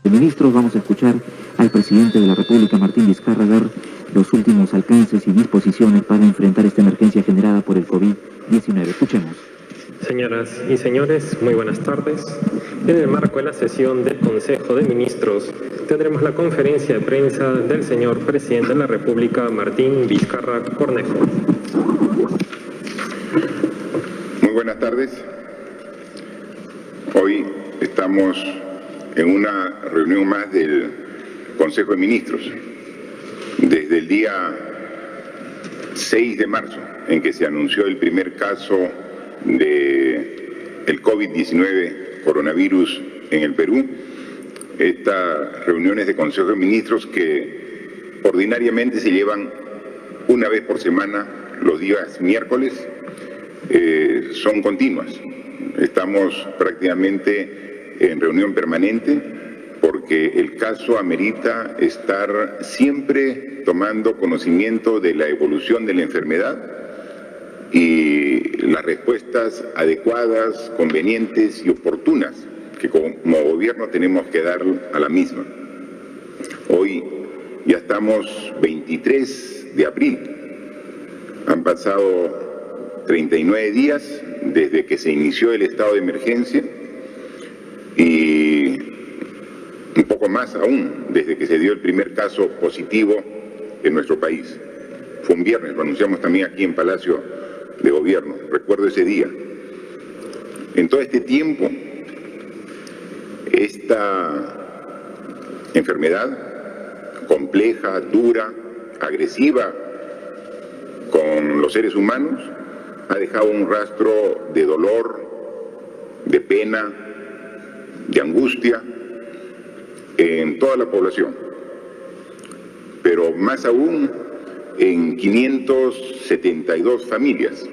de Ministros vamos a escuchar al presidente de la República, Martín Vizcarra, dar los últimos alcances y disposiciones para enfrentar esta emergencia generada por el COVID-19. Escuchemos. Señoras y señores, muy buenas tardes. En el marco de la sesión del Consejo de Ministros, tendremos la conferencia de prensa del señor presidente de la República, Martín Vizcarra Cornejo. Muy buenas tardes. Hoy estamos en una reunión más del Consejo de Ministros. Desde el día 6 de marzo, en que se anunció el primer caso del COVID-19 coronavirus en el Perú, estas reuniones de Consejo de Ministros que ordinariamente se llevan una vez por semana, los días miércoles, son continuas. Estamos prácticamente en reunión permanente porque el caso amerita estar siempre tomando conocimiento de la evolución de la enfermedad y las respuestas adecuadas, convenientes y oportunas que como gobierno tenemos que dar a la misma. Hoy ya estamos 23 de abril. Han pasado 39 días desde que se inició el estado de emergencia y un poco más aún desde que se dio el primer caso positivo en nuestro país. Fue un viernes, lo anunciamos también aquí en Palacio de Gobierno, recuerdo ese día. En todo este tiempo, esta enfermedad compleja, dura, agresiva con los seres humanos, ha dejado un rastro de dolor, de pena, de angustia en toda la población, pero más aún en 572 familias,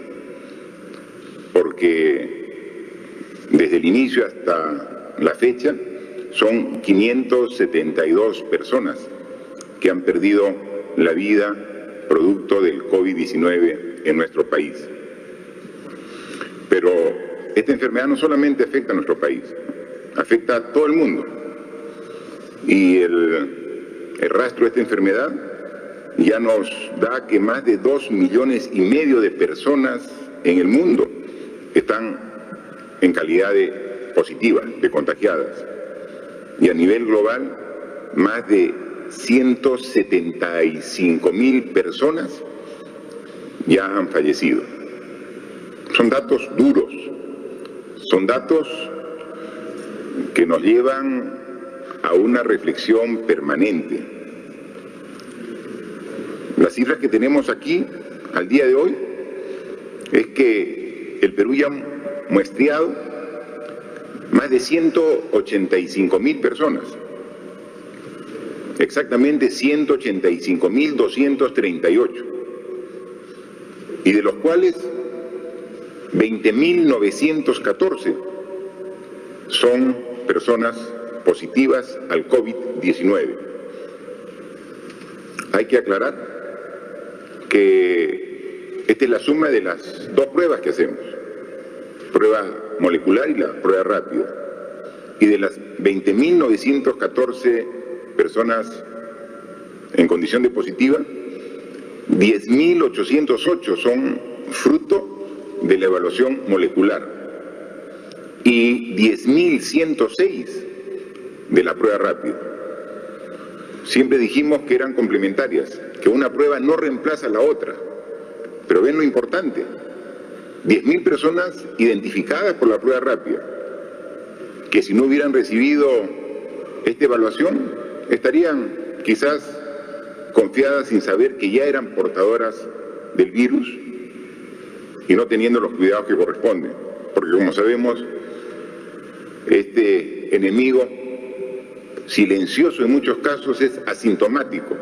porque desde el inicio hasta la fecha son 572 personas que han perdido la vida producto del COVID-19 en nuestro país. Pero esta enfermedad no solamente afecta a nuestro país, afecta a todo el mundo. Y el rastro de esta enfermedad ya nos da que más de 2,5 millones de personas en el mundo están en calidad de positivas, de contagiadas. Y a nivel global, más de 175,000 personas ya han fallecido. Son datos duros, son datos que nos llevan a una reflexión permanente. Las cifras que tenemos aquí al día de hoy es que el Perú ya ha muestreado más de 185,000 personas, exactamente 185,238, y de los cuales 20,914 son personas positivas al COVID-19. Hay que aclarar que esta es la suma de las dos pruebas que hacemos, prueba molecular y la prueba rápida. Y de las 20,914 personas en condición de positiva, 10,808 son fruto de la evaluación molecular y 10,106 de la prueba rápida. Siempre dijimos que eran complementarias, que una prueba no reemplaza a la otra, pero ven lo importante, 10,000 personas identificadas por la prueba rápida, que si no hubieran recibido esta evaluación, estarían quizás confiadas sin saber que ya eran portadoras del virus y no teniendo los cuidados que corresponden, porque como sabemos, este enemigo silencioso en muchos casos es asintomático.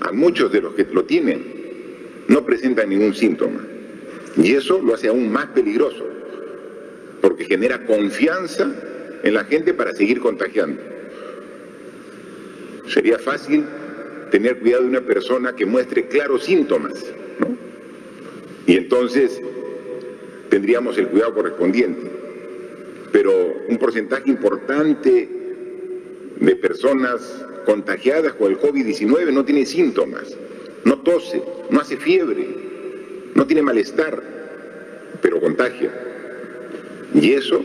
A muchos de los que lo tienen no presentan ningún síntoma, y eso lo hace aún más peligroso, porque genera confianza en la gente para seguir contagiando. Sería fácil tener cuidado de una persona que muestre claros síntomas, ¿no? Y entonces tendríamos el cuidado correspondiente. Pero un porcentaje importante de personas contagiadas con el COVID-19 no tiene síntomas, no tose, no hace fiebre, no tiene malestar, pero contagia. Y eso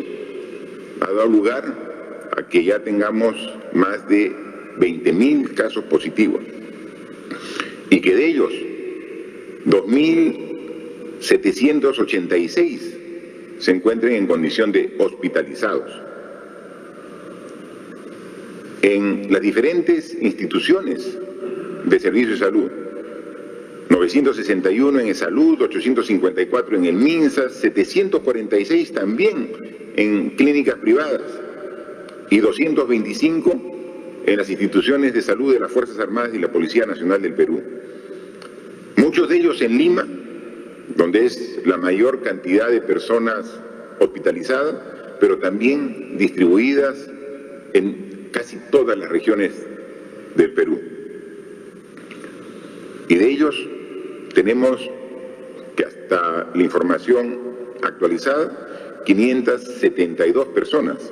ha dado lugar a que ya tengamos más de 20.000 casos positivos y que de ellos 2.786 se encuentren en condición de hospitalizados. En las diferentes instituciones de servicio de salud, 961 en el Salud, 854 en el MINSA, 746 también en clínicas privadas y 225 en las instituciones de salud de las Fuerzas Armadas y la Policía Nacional del Perú. Muchos de ellos en Lima, donde es la mayor cantidad de personas hospitalizadas, pero también distribuidas en casi todas las regiones del Perú. Y de ellos tenemos que hasta la información actualizada, 572 personas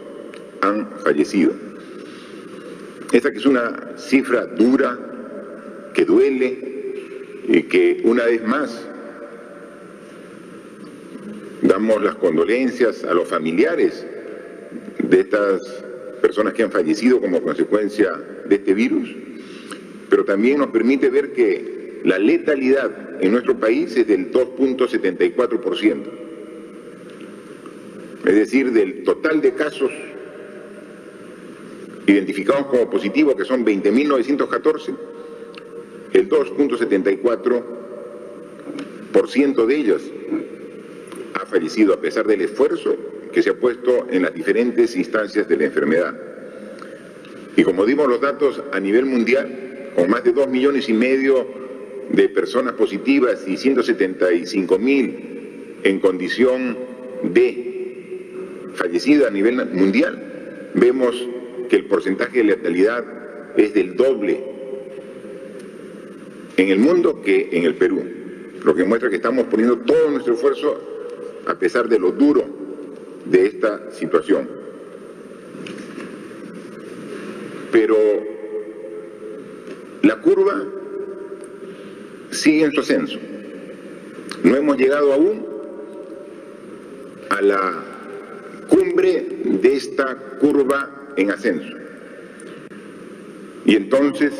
han fallecido. Esta que es una cifra dura, que duele y que una vez más damos las condolencias a los familiares de estas personas que han fallecido como consecuencia de este virus, pero también nos permite ver que la letalidad en nuestro país es del 2.74%. Es decir, del total de casos identificados como positivos, que son 20.914, el 2.74% de ellas ha fallecido a pesar del esfuerzo que se ha puesto en las diferentes instancias de la enfermedad. Y como dimos los datos a nivel mundial, con más de 2,5 millones de personas positivas y 175.000 en condición de fallecida a nivel mundial, vemos que el porcentaje de letalidad es del doble en el mundo que en el Perú, lo que muestra que estamos poniendo todo nuestro esfuerzo a pesar de lo duro de esta situación. Pero la curva sigue en su ascenso. No hemos llegado aún a la cumbre de esta curva en ascenso. Y entonces,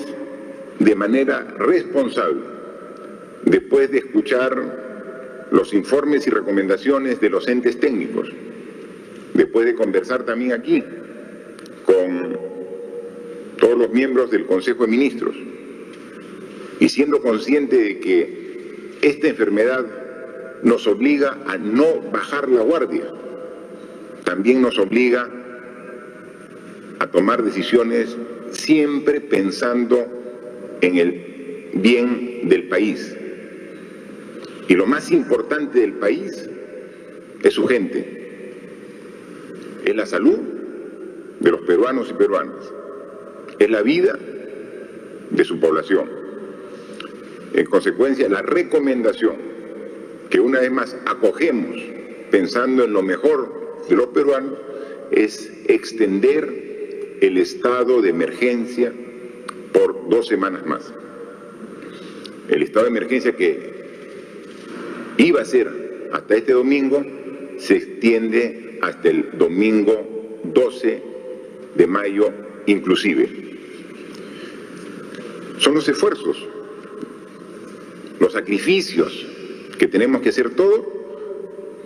de manera responsable, después de escuchar los informes y recomendaciones de los entes técnicos, después de conversar también aquí con todos los miembros del Consejo de Ministros, y siendo consciente de que esta enfermedad nos obliga a no bajar la guardia, también nos obliga a tomar decisiones siempre pensando en el bien del país. Y lo más importante del país es su gente, es la salud de los peruanos y peruanas, es la vida de su población. En consecuencia, la recomendación que una vez más acogemos pensando en lo mejor de los peruanos es extender el estado de emergencia por 2 semanas más. El estado de emergencia que iba a ser hasta este domingo se extiende hasta el domingo 12 de mayo inclusive. Son los esfuerzos, los sacrificios que tenemos que hacer todos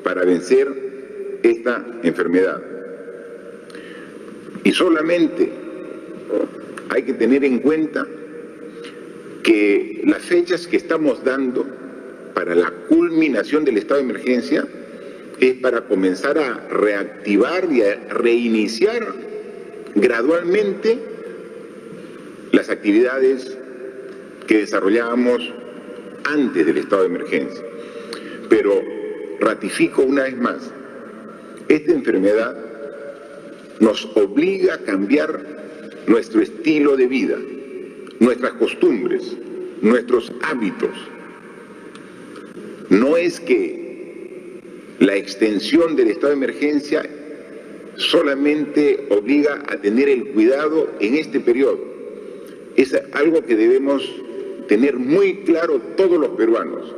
para vencer esta enfermedad. Y solamente hay que tener en cuenta que las fechas que estamos dando para la culminación del estado de emergencia es para comenzar a reactivar y a reiniciar gradualmente las actividades que desarrollábamos antes del estado de emergencia. Pero ratifico una vez más, esta enfermedad nos obliga a cambiar nuestro estilo de vida, nuestras costumbres, nuestros hábitos. No es que la extensión del estado de emergencia solamente obliga a tener el cuidado en este periodo. Es algo que debemos tener muy claro todos los peruanos,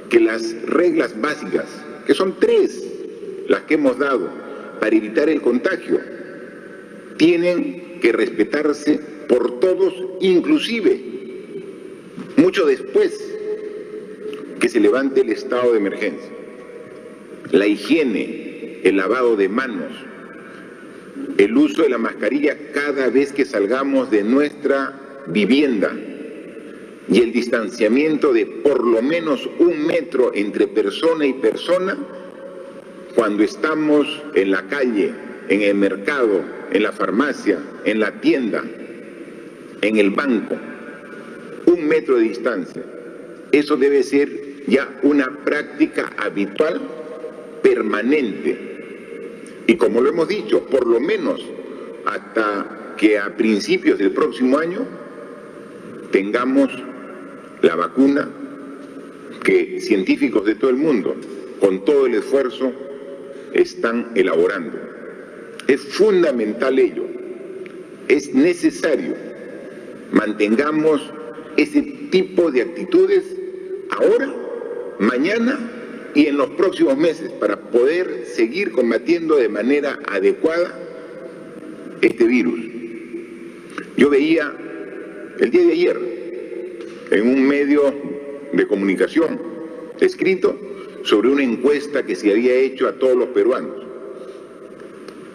que las reglas básicas, que son 3 las que hemos dado para evitar el contagio, tienen que respetarse por todos, inclusive mucho después que se levante el estado de emergencia. La higiene, el lavado de manos, el uso de la mascarilla cada vez que salgamos de nuestra vivienda y el distanciamiento de por lo menos 1 metro entre persona y persona cuando estamos en la calle, en el mercado, en la farmacia, en la tienda, en el banco. 1 metro de distancia. Eso debe ser ya una práctica habitual, permanente. Y como lo hemos dicho, por lo menos hasta que a principios del próximo año tengamos la vacuna que científicos de todo el mundo, con todo el esfuerzo, están elaborando. Es fundamental ello. Es necesario. Mantengamos ese tipo de actitudes ahora, mañana y en los próximos meses para poder seguir combatiendo de manera adecuada este virus. Yo veía el día de ayer en un medio de comunicación escrito sobre una encuesta que se había hecho a todos los peruanos.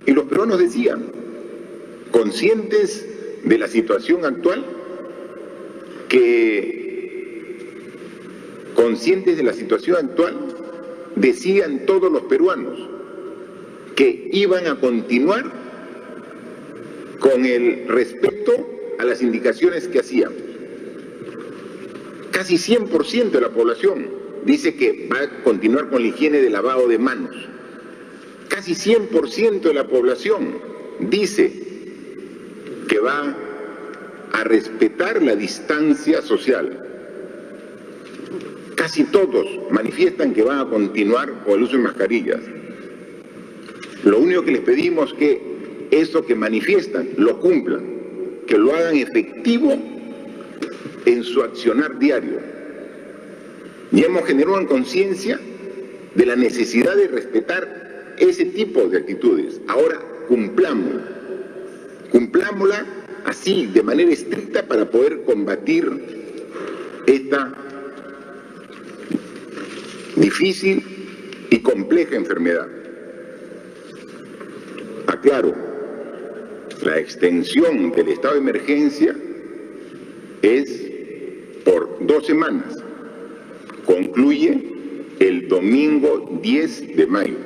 Y los peruanos decían, conscientes de la situación actual, decían todos los peruanos que iban a continuar con el respeto a las indicaciones que hacían. Casi 100% de la población dice que va a continuar con la higiene de lavado de manos. Casi 100% de la población dice que va a respetar la distancia social. Casi todos manifiestan que van a continuar con el uso de mascarillas. Lo único que les pedimos es que eso que manifiestan lo cumplan, que lo hagan efectivo en su accionar diario. Y hemos generado una conciencia de la necesidad de respetar ese tipo de actitudes. Ahora cumplámosla así, de manera estricta, para poder combatir esta difícil y compleja enfermedad. Aclaro, la extensión del estado de emergencia es por 2 semanas. Concluye el domingo 10 de mayo.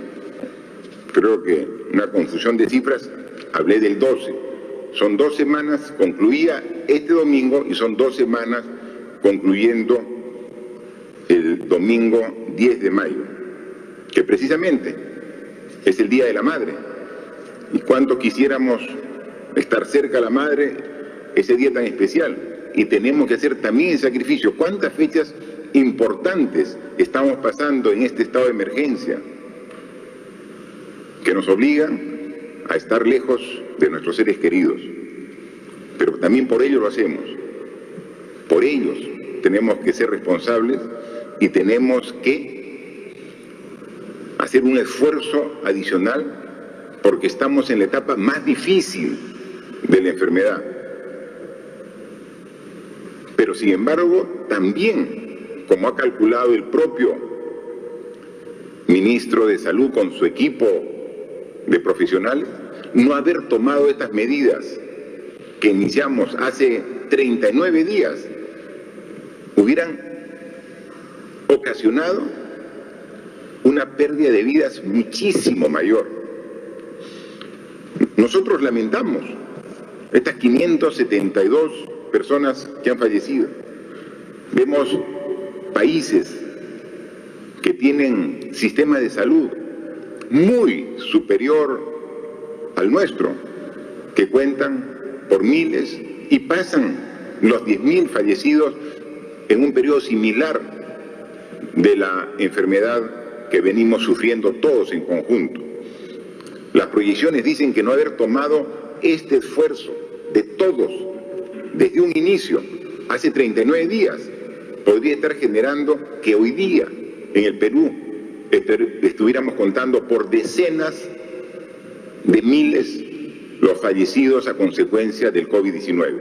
Creo que una confusión de cifras, hablé del 12. Son 2 semanas, concluía este domingo y son 2 semanas concluyendo el domingo 10 de mayo, que precisamente es el Día de la Madre. Y cuánto quisiéramos estar cerca de la Madre ese día tan especial. Y tenemos que hacer también el sacrificio. ¿Cuántas fechas importantes estamos pasando en este estado de emergencia que nos obligan a estar lejos de nuestros seres queridos? Pero también por ello lo hacemos. Por ellos tenemos que ser responsables y tenemos que hacer un esfuerzo adicional porque estamos en la etapa más difícil de la enfermedad. Pero sin embargo, también, como ha calculado el propio ministro de Salud con su equipo de profesionales, no haber tomado estas medidas que iniciamos hace 39 días hubieran ocasionado una pérdida de vidas muchísimo mayor. Nosotros lamentamos estas 572 personas que han fallecido. Vemos países que tienen sistemas de salud muy superior al nuestro, que cuentan por miles y pasan los 10.000 fallecidos en un periodo similar de la enfermedad que venimos sufriendo todos en conjunto. Las proyecciones dicen que no haber tomado este esfuerzo de todos desde un inicio, hace 39 días, podría estar generando que hoy día en el Perú estuviéramos contando por decenas de miles los fallecidos a consecuencia del COVID-19.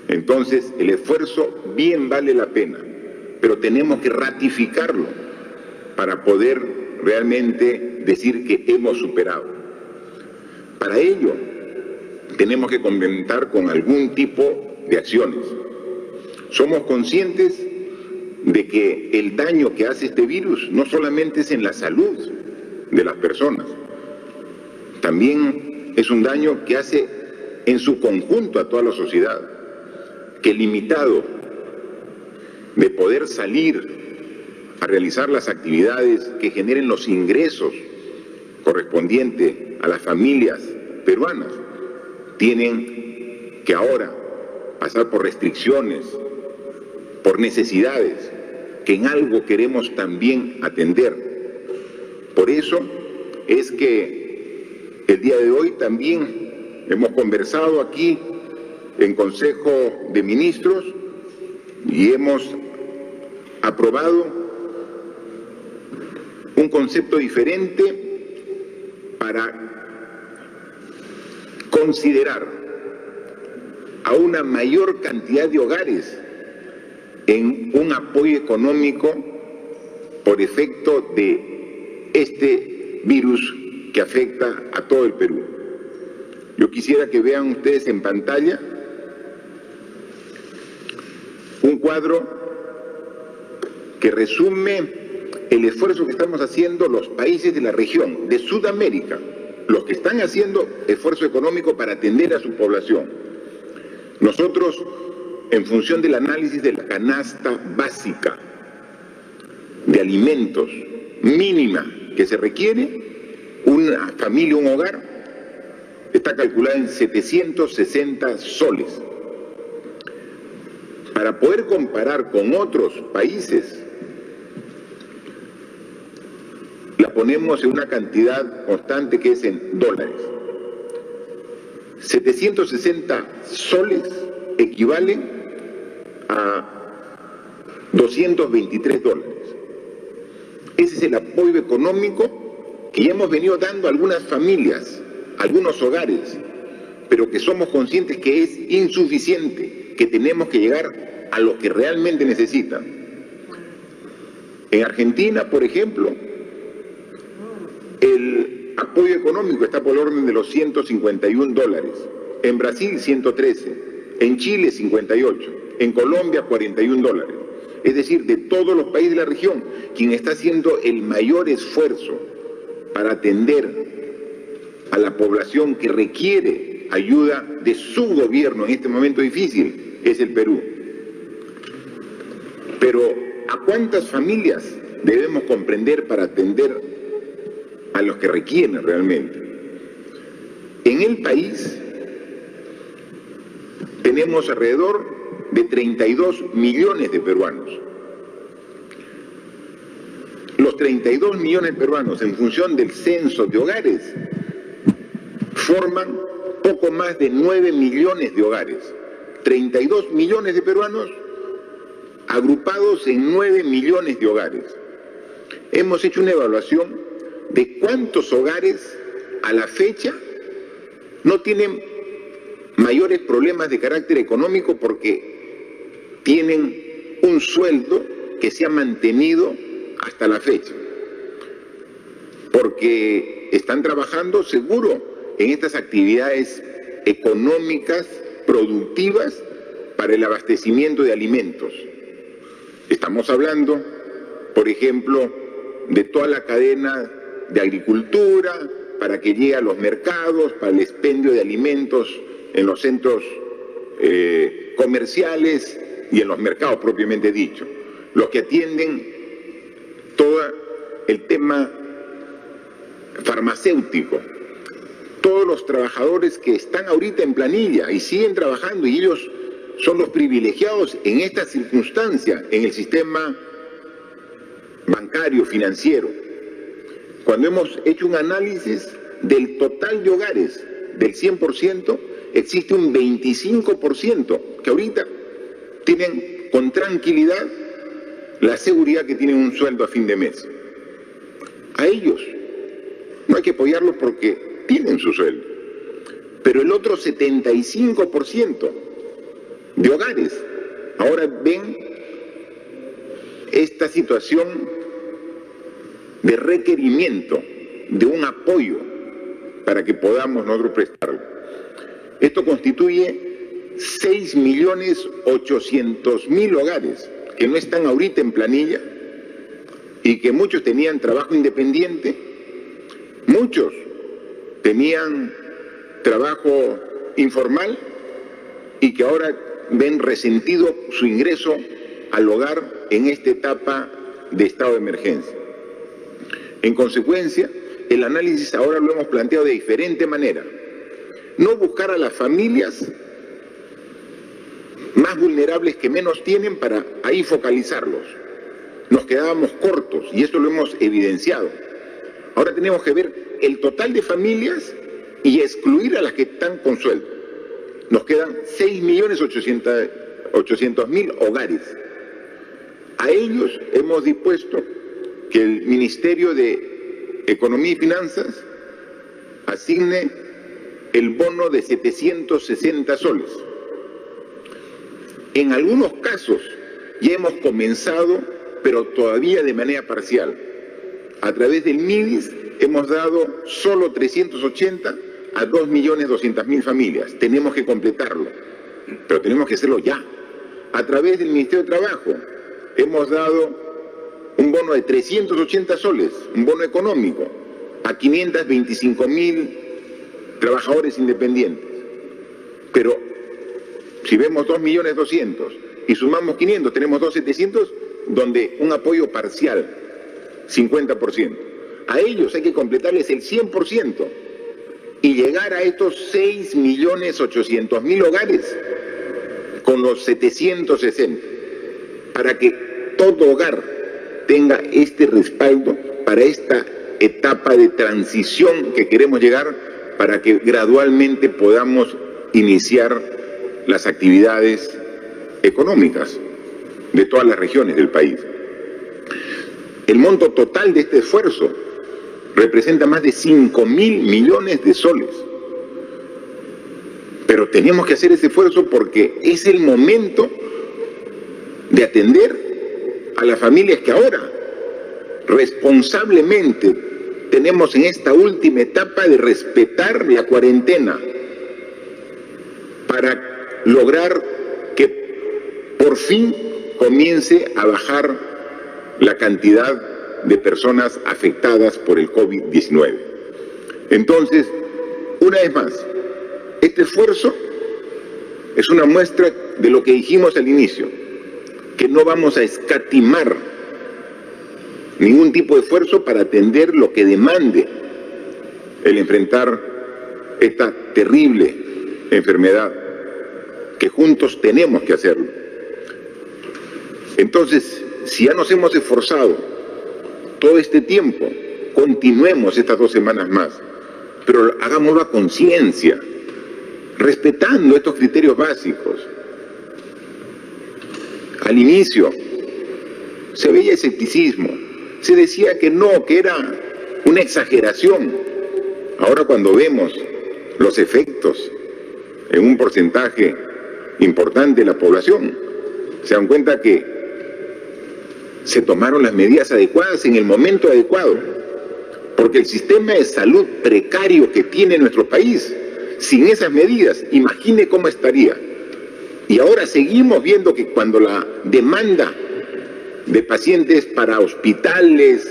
Entonces, el esfuerzo bien vale la pena, pero tenemos que ratificarlo para poder realmente decir que hemos superado. Para ello, tenemos que contar con algún tipo de acciones. Somos conscientes de que el daño que hace este virus no solamente es en la salud de las personas, también es un daño que hace en su conjunto a toda la sociedad, que limitado de poder salir a realizar las actividades que generen los ingresos correspondientes a las familias peruanas, tienen que ahora pasar por restricciones, por necesidades, que en algo queremos también atender. Por eso es que el día de hoy también hemos conversado aquí en Consejo de Ministros y hemos aprobado un concepto diferente para considerar a una mayor cantidad de hogares en un apoyo económico por efecto de este virus que afecta a todo el Perú. Yo quisiera que vean ustedes en pantalla un cuadro que resume el esfuerzo que estamos haciendo los países de la región, de Sudamérica, los que están haciendo esfuerzo económico para atender a su población. Nosotros, en función del análisis de la canasta básica de alimentos mínima que se requiere, una familia, un hogar, está calculada en 760 soles. Para poder comparar con otros países, la ponemos en una cantidad constante que es en dólares. 760 soles equivalen a 223 dólares. Ese es el apoyo económico que ya hemos venido dando a algunas familias, a algunos hogares, pero que somos conscientes que es insuficiente, que tenemos que llegar a los que realmente necesitan. En Argentina, por ejemplo, el apoyo económico está por el orden de los 151 dólares, en Brasil 113, en Chile 58, en Colombia 41 dólares. Es decir, de todos los países de la región, quien está haciendo el mayor esfuerzo para atender a la población que requiere ayuda de su gobierno en este momento difícil es el Perú. Pero ¿a cuántas familias debemos comprender para atender a los que requieren realmente? En el país tenemos alrededor de 32 millones de peruanos. Los 32 millones de peruanos, en función del censo de hogares, forman poco más de 9 millones de hogares. 32 millones de peruanos agrupados en 9 millones de hogares. Hemos hecho una evaluación de cuántos hogares a la fecha no tienen mayores problemas de carácter económico porque tienen un sueldo que se ha mantenido hasta la fecha, porque están trabajando seguro en estas actividades económicas, productivas, para el abastecimiento de alimentos. Estamos hablando, por ejemplo, de toda la cadena de agricultura, para que llegue a los mercados, para el expendio de alimentos en los centros comerciales y en los mercados propiamente dicho. Los que atienden todo el tema farmacéutico, todos los trabajadores que están ahorita en planilla y siguen trabajando, y ellos son los privilegiados en esta circunstancia en el sistema bancario, financiero. Cuando hemos hecho un análisis, del total de hogares, del 100%, existe un 25% que ahorita tienen con tranquilidad la seguridad que tienen un sueldo a fin de mes. A ellos no hay que apoyarlos porque tienen su sueldo. Pero el otro 75% de hogares ahora ven esta situación de requerimiento de un apoyo para que podamos nosotros prestarlo. Esto constituye 6.800.000 hogares que no están ahorita en planilla y que muchos tenían trabajo independiente, muchos tenían trabajo informal y que ahora ven resentido su ingreso al hogar en esta etapa de estado de emergencia. En consecuencia, el análisis ahora lo hemos planteado de diferente manera. No buscar a las familias más vulnerables que menos tienen para ahí focalizarlos. Nos quedábamos cortos y esto lo hemos evidenciado. Ahora tenemos que ver el total de familias y excluir a las que están con sueldo. Nos quedan 6.800.000 hogares. A ellos hemos dispuesto que el Ministerio de Economía y Finanzas asigne el bono de 760 soles. En algunos casos ya hemos comenzado, pero todavía de manera parcial. A través del MIDIS hemos dado solo 380 a 2.200.000 familias. Tenemos que completarlo, pero tenemos que hacerlo ya. A través del Ministerio de Trabajo hemos dado un bono de 380 soles, un bono económico, a 525.000 trabajadores independientes. Pero si vemos 2.200.000 y sumamos 500, tenemos 2.700.000, donde un apoyo parcial, 50%. A ellos hay que completarles el 100% y llegar a estos 6.800.000 hogares con los 760, para que todo hogar tenga este respaldo para esta etapa de transición que queremos llegar, para que gradualmente podamos iniciar las actividades económicas de todas las regiones del país. El monto total de este esfuerzo representa más de 5.000 millones de soles. Pero tenemos que hacer ese esfuerzo porque es el momento de atender a las familias que ahora responsablemente tenemos en esta última etapa de respetar la cuarentena para lograr que por fin comience a bajar la cantidad de personas afectadas por el COVID-19. Entonces, una vez más, este esfuerzo es una muestra de lo que dijimos al inicio, que no vamos a escatimar ningún tipo de esfuerzo para atender lo que demande el enfrentar esta terrible enfermedad, que juntos tenemos que hacerlo. Entonces, si ya nos hemos esforzado todo este tiempo, continuemos estas 2 semanas más, pero hagámoslo a conciencia, respetando estos criterios básicos. Al inicio se veía escepticismo, se decía que no, que era una exageración. Ahora cuando vemos los efectos en un porcentaje importante de la población, se dan cuenta que se tomaron las medidas adecuadas en el momento adecuado, porque el sistema de salud precario que tiene nuestro país, sin esas medidas, imagine cómo estaría. Y ahora seguimos viendo que cuando la demanda de pacientes para hospitales,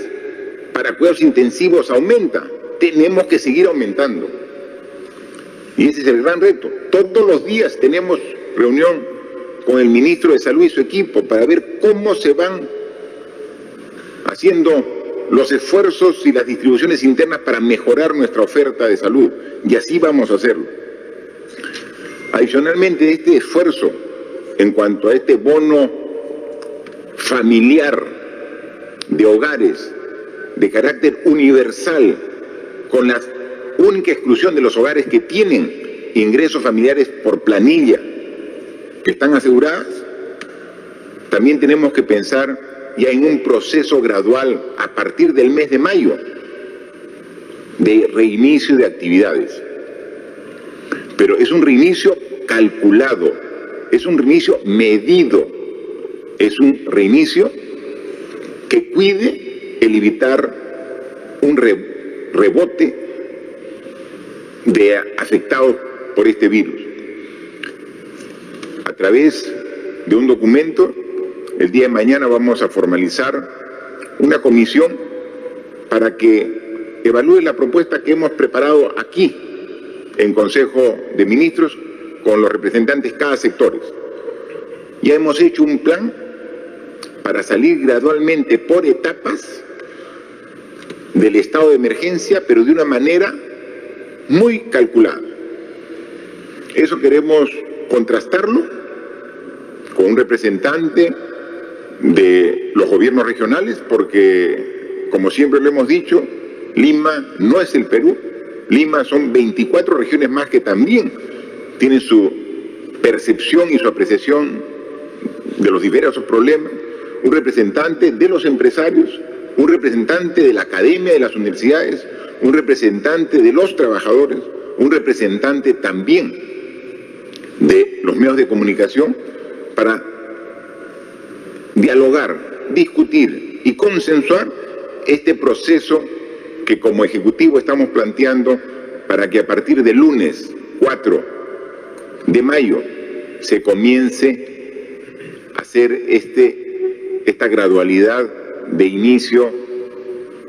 para cuidados intensivos aumenta, tenemos que seguir aumentando. Y ese es el gran reto. Todos los días tenemos reunión con el ministro de Salud y su equipo para ver cómo se van haciendo los esfuerzos y las distribuciones internas para mejorar nuestra oferta de salud. Y así vamos a hacerlo. Adicionalmente, este esfuerzo en cuanto a este bono familiar de hogares de carácter universal, con las única exclusión de los hogares que tienen ingresos familiares por planilla, que están aseguradas. También tenemos que pensar ya en un proceso gradual a partir del mes de mayo de reinicio de actividades. Pero es un reinicio calculado, es un reinicio medido, es un reinicio que cuide el evitar un rebote de afectados por este virus. A través de un documento, el día de mañana vamos a formalizar una comisión para que evalúe la propuesta que hemos preparado aquí en Consejo de Ministros con los representantes de cada sector. Ya hemos hecho un plan para salir gradualmente por etapas del estado de emergencia, pero de una manera muy calculada. Eso queremos contrastarlo con un representante de los gobiernos regionales, porque, como siempre lo hemos dicho, Lima no es el Perú. Lima son 24 regiones más que también tienen su percepción y su apreciación de los diversos problemas. Un representante de los empresarios, un representante de la academia, de las universidades, un representante de los trabajadores, un representante también de los medios de comunicación, para dialogar, discutir y consensuar este proceso que como Ejecutivo estamos planteando para que a partir del lunes 4 de mayo se comience a hacer esta gradualidad de inicio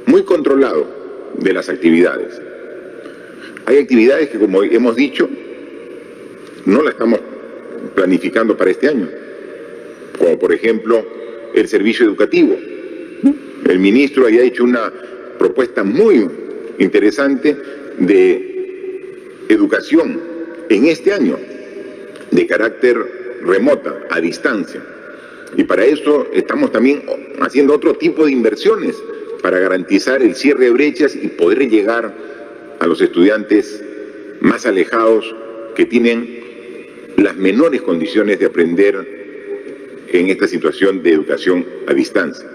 muy controlado de las actividades. Hay actividades que, como hemos dicho, no las estamos planificando para este año, como por ejemplo el servicio educativo. El ministro había hecho una propuesta muy interesante de educación en este año, de carácter remota, a distancia. Y para eso estamos también haciendo otro tipo de inversiones para garantizar el cierre de brechas y poder llegar a los estudiantes más alejados que tienen las menores condiciones de aprender en esta situación de educación a distancia.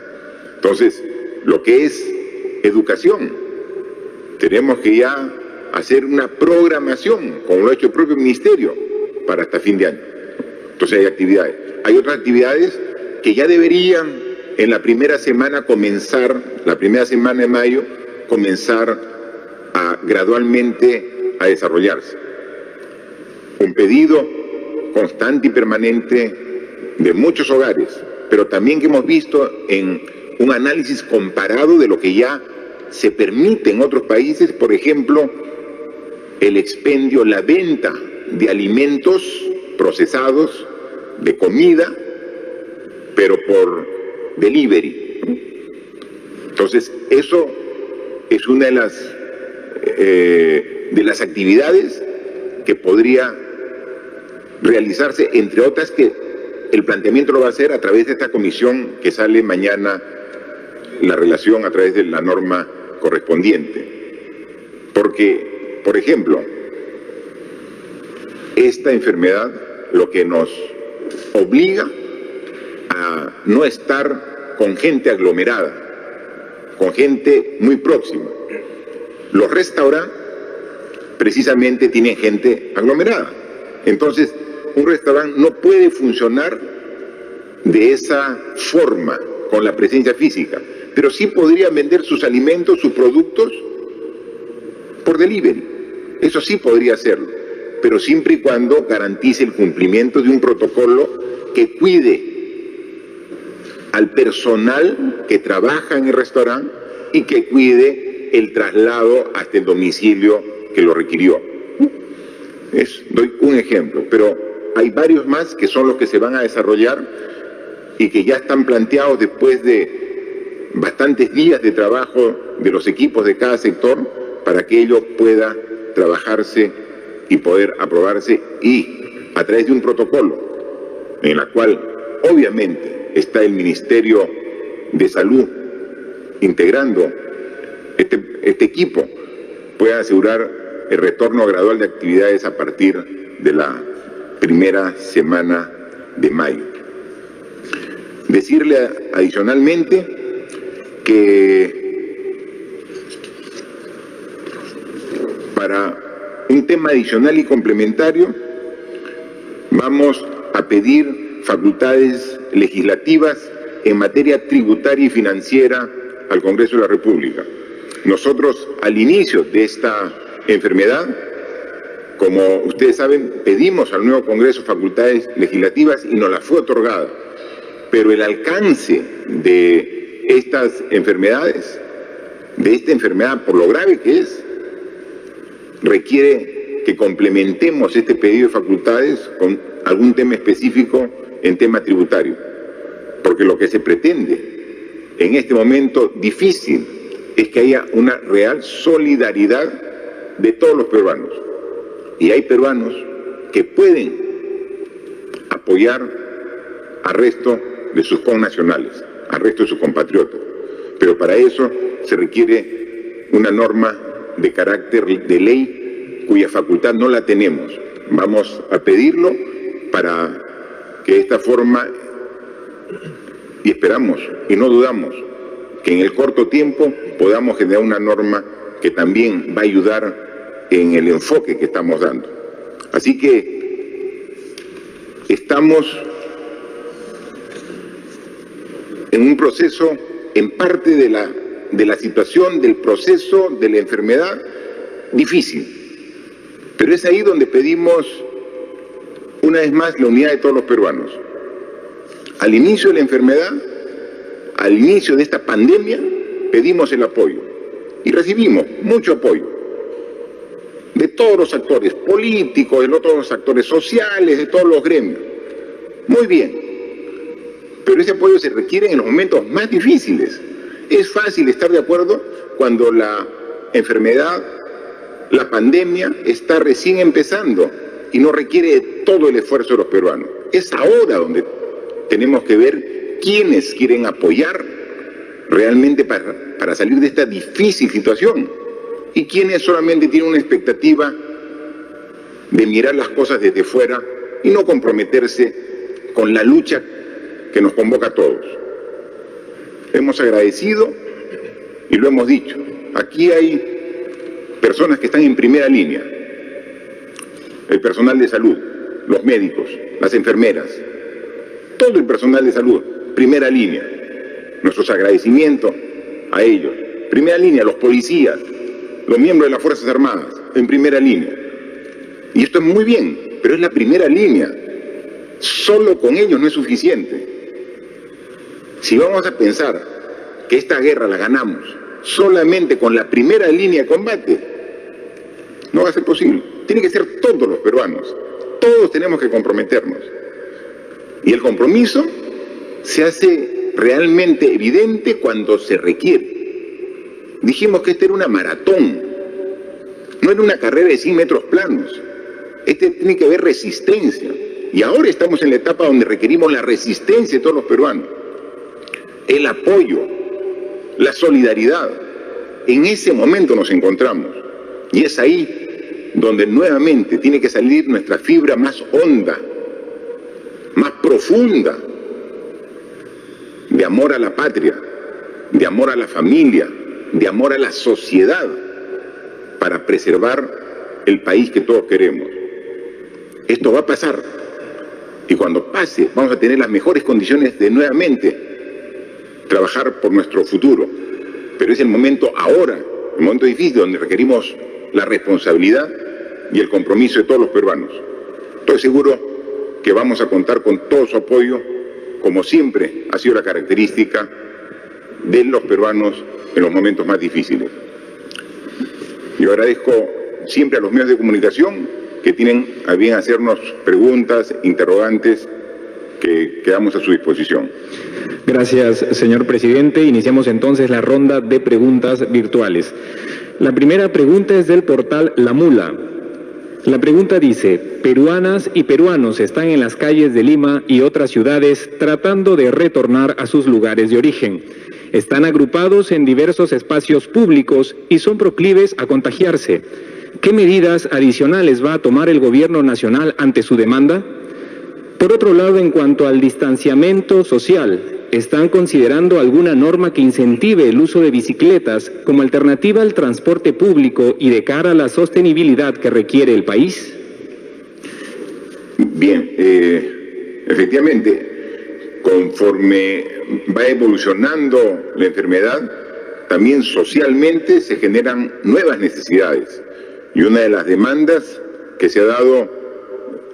Entonces, lo que es educación, tenemos que ya hacer una programación, como lo ha hecho el propio ministerio, para hasta fin de año. Entonces hay actividades. Hay otras actividades que ya deberían en la primera semana comenzar, la primera semana de mayo, comenzar a gradualmente a desarrollarse. Un pedido constante y permanente de muchos hogares, pero también que hemos visto en un análisis comparado de lo que ya se permite en otros países, por ejemplo, el expendio, la venta de alimentos procesados, de comida, pero por delivery. Entonces, eso es una de las actividades que podría realizarse, entre otras que el planteamiento lo va a hacer a través de esta comisión que sale mañana, la relación a través de la norma correspondiente. Porque, por ejemplo, esta enfermedad lo que nos obliga a no estar con gente aglomerada, con gente muy próxima. Los restaurantes precisamente tienen gente aglomerada. Entonces, un restaurante no puede funcionar de esa forma, con la presencia física, pero sí podría vender sus alimentos, sus productos, por delivery. Eso sí podría hacerlo, pero siempre y cuando garantice el cumplimiento de un protocolo que cuide al personal que trabaja en el restaurante y que cuide el traslado hasta el domicilio que lo requirió. Doy un ejemplo, pero hay varios más que son los que se van a desarrollar y que ya están planteados después de bastantes días de trabajo de los equipos de cada sector para que ello pueda trabajarse y poder aprobarse, y a través de un protocolo en el cual obviamente está el Ministerio de Salud integrando este equipo, pueda asegurar el retorno gradual de actividades a partir de la primera semana de mayo. Decirle adicionalmente que para un tema adicional y complementario vamos a pedir facultades legislativas en materia tributaria y financiera al Congreso de la República. Nosotros, al inicio de esta enfermedad, como ustedes saben, pedimos al nuevo Congreso facultades legislativas y nos las fue otorgada. Pero el alcance de estas enfermedades, de esta enfermedad por lo grave que es, requiere que complementemos este pedido de facultades con algún tema específico en tema tributario. Porque lo que se pretende en este momento difícil es que haya una real solidaridad de todos los peruanos. Y hay peruanos que pueden apoyar al resto de sus connacionales, al resto de sus compatriotas. Pero para eso se requiere una norma de carácter de ley cuya facultad no la tenemos. Vamos a pedirlo para que de esta forma, y esperamos y no dudamos, que en el corto tiempo podamos generar una norma que también va a ayudar en el enfoque que estamos dando. Así que estamos en un proceso, en parte de la situación, del proceso de la enfermedad, difícil. Pero es ahí donde pedimos, una vez más, la unidad de todos los peruanos. Al inicio de la enfermedad, al inicio de esta pandemia, pedimos el apoyo. Y recibimos mucho apoyo. De todos los actores políticos, de todos los actores sociales, de todos los gremios. Muy bien. Pero ese apoyo se requiere en los momentos más difíciles. Es fácil estar de acuerdo cuando la enfermedad, la pandemia, está recién empezando y no requiere todo el esfuerzo de los peruanos. Es ahora donde tenemos que ver quiénes quieren apoyar realmente para salir de esta difícil situación y quiénes solamente tienen una expectativa de mirar las cosas desde fuera y no comprometerse con la lucha que nos convoca a todos. Hemos agradecido y lo hemos dicho. Aquí hay personas que están en primera línea. El personal de salud, los médicos, las enfermeras, todo el personal de salud, primera línea. Nuestros agradecimientos a ellos. Primera línea, los policías, los miembros de las Fuerzas Armadas, en primera línea. Y esto es muy bien, pero es la primera línea. Solo con ellos no es suficiente. Si vamos a pensar que esta guerra la ganamos solamente con la primera línea de combate, no va a ser posible. Tiene que ser todos los peruanos. Todos tenemos que comprometernos. Y el compromiso se hace realmente evidente cuando se requiere. Dijimos que esta era una maratón, no era una carrera de 100 metros planos. Tiene que haber resistencia. Y ahora estamos en la etapa donde requerimos la resistencia de todos los peruanos. El apoyo, la solidaridad. En ese momento nos encontramos. Y es ahí donde nuevamente tiene que salir nuestra fibra más honda, más profunda, de amor a la patria, de amor a la familia, de amor a la sociedad, para preservar el país que todos queremos. Esto va a pasar. Y cuando pase, vamos a tener las mejores condiciones de nuevamente trabajar por nuestro futuro. Pero es el momento ahora, el momento difícil, donde requerimos la responsabilidad y el compromiso de todos los peruanos. Estoy seguro que vamos a contar con todo su apoyo, como siempre ha sido la característica de los peruanos en los momentos más difíciles. Yo agradezco siempre a los medios de comunicación que tienen a bien hacernos preguntas, interrogantes, que quedamos a su disposición. Gracias, señor presidente. Iniciamos entonces la ronda de preguntas virtuales. La primera pregunta es del portal La Mula. La pregunta dice: peruanas y peruanos están en las calles de Lima y otras ciudades tratando de retornar a sus lugares de origen. Están agrupados en diversos espacios públicos y son proclives a contagiarse. ¿Qué medidas adicionales va a tomar el Gobierno nacional ante su demanda? Por otro lado, en cuanto al distanciamiento social, ¿están considerando alguna norma que incentive el uso de bicicletas como alternativa al transporte público y de cara a la sostenibilidad que requiere el país? Bien, efectivamente, conforme va evolucionando la enfermedad, también socialmente se generan nuevas necesidades. Y una de las demandas que se ha dado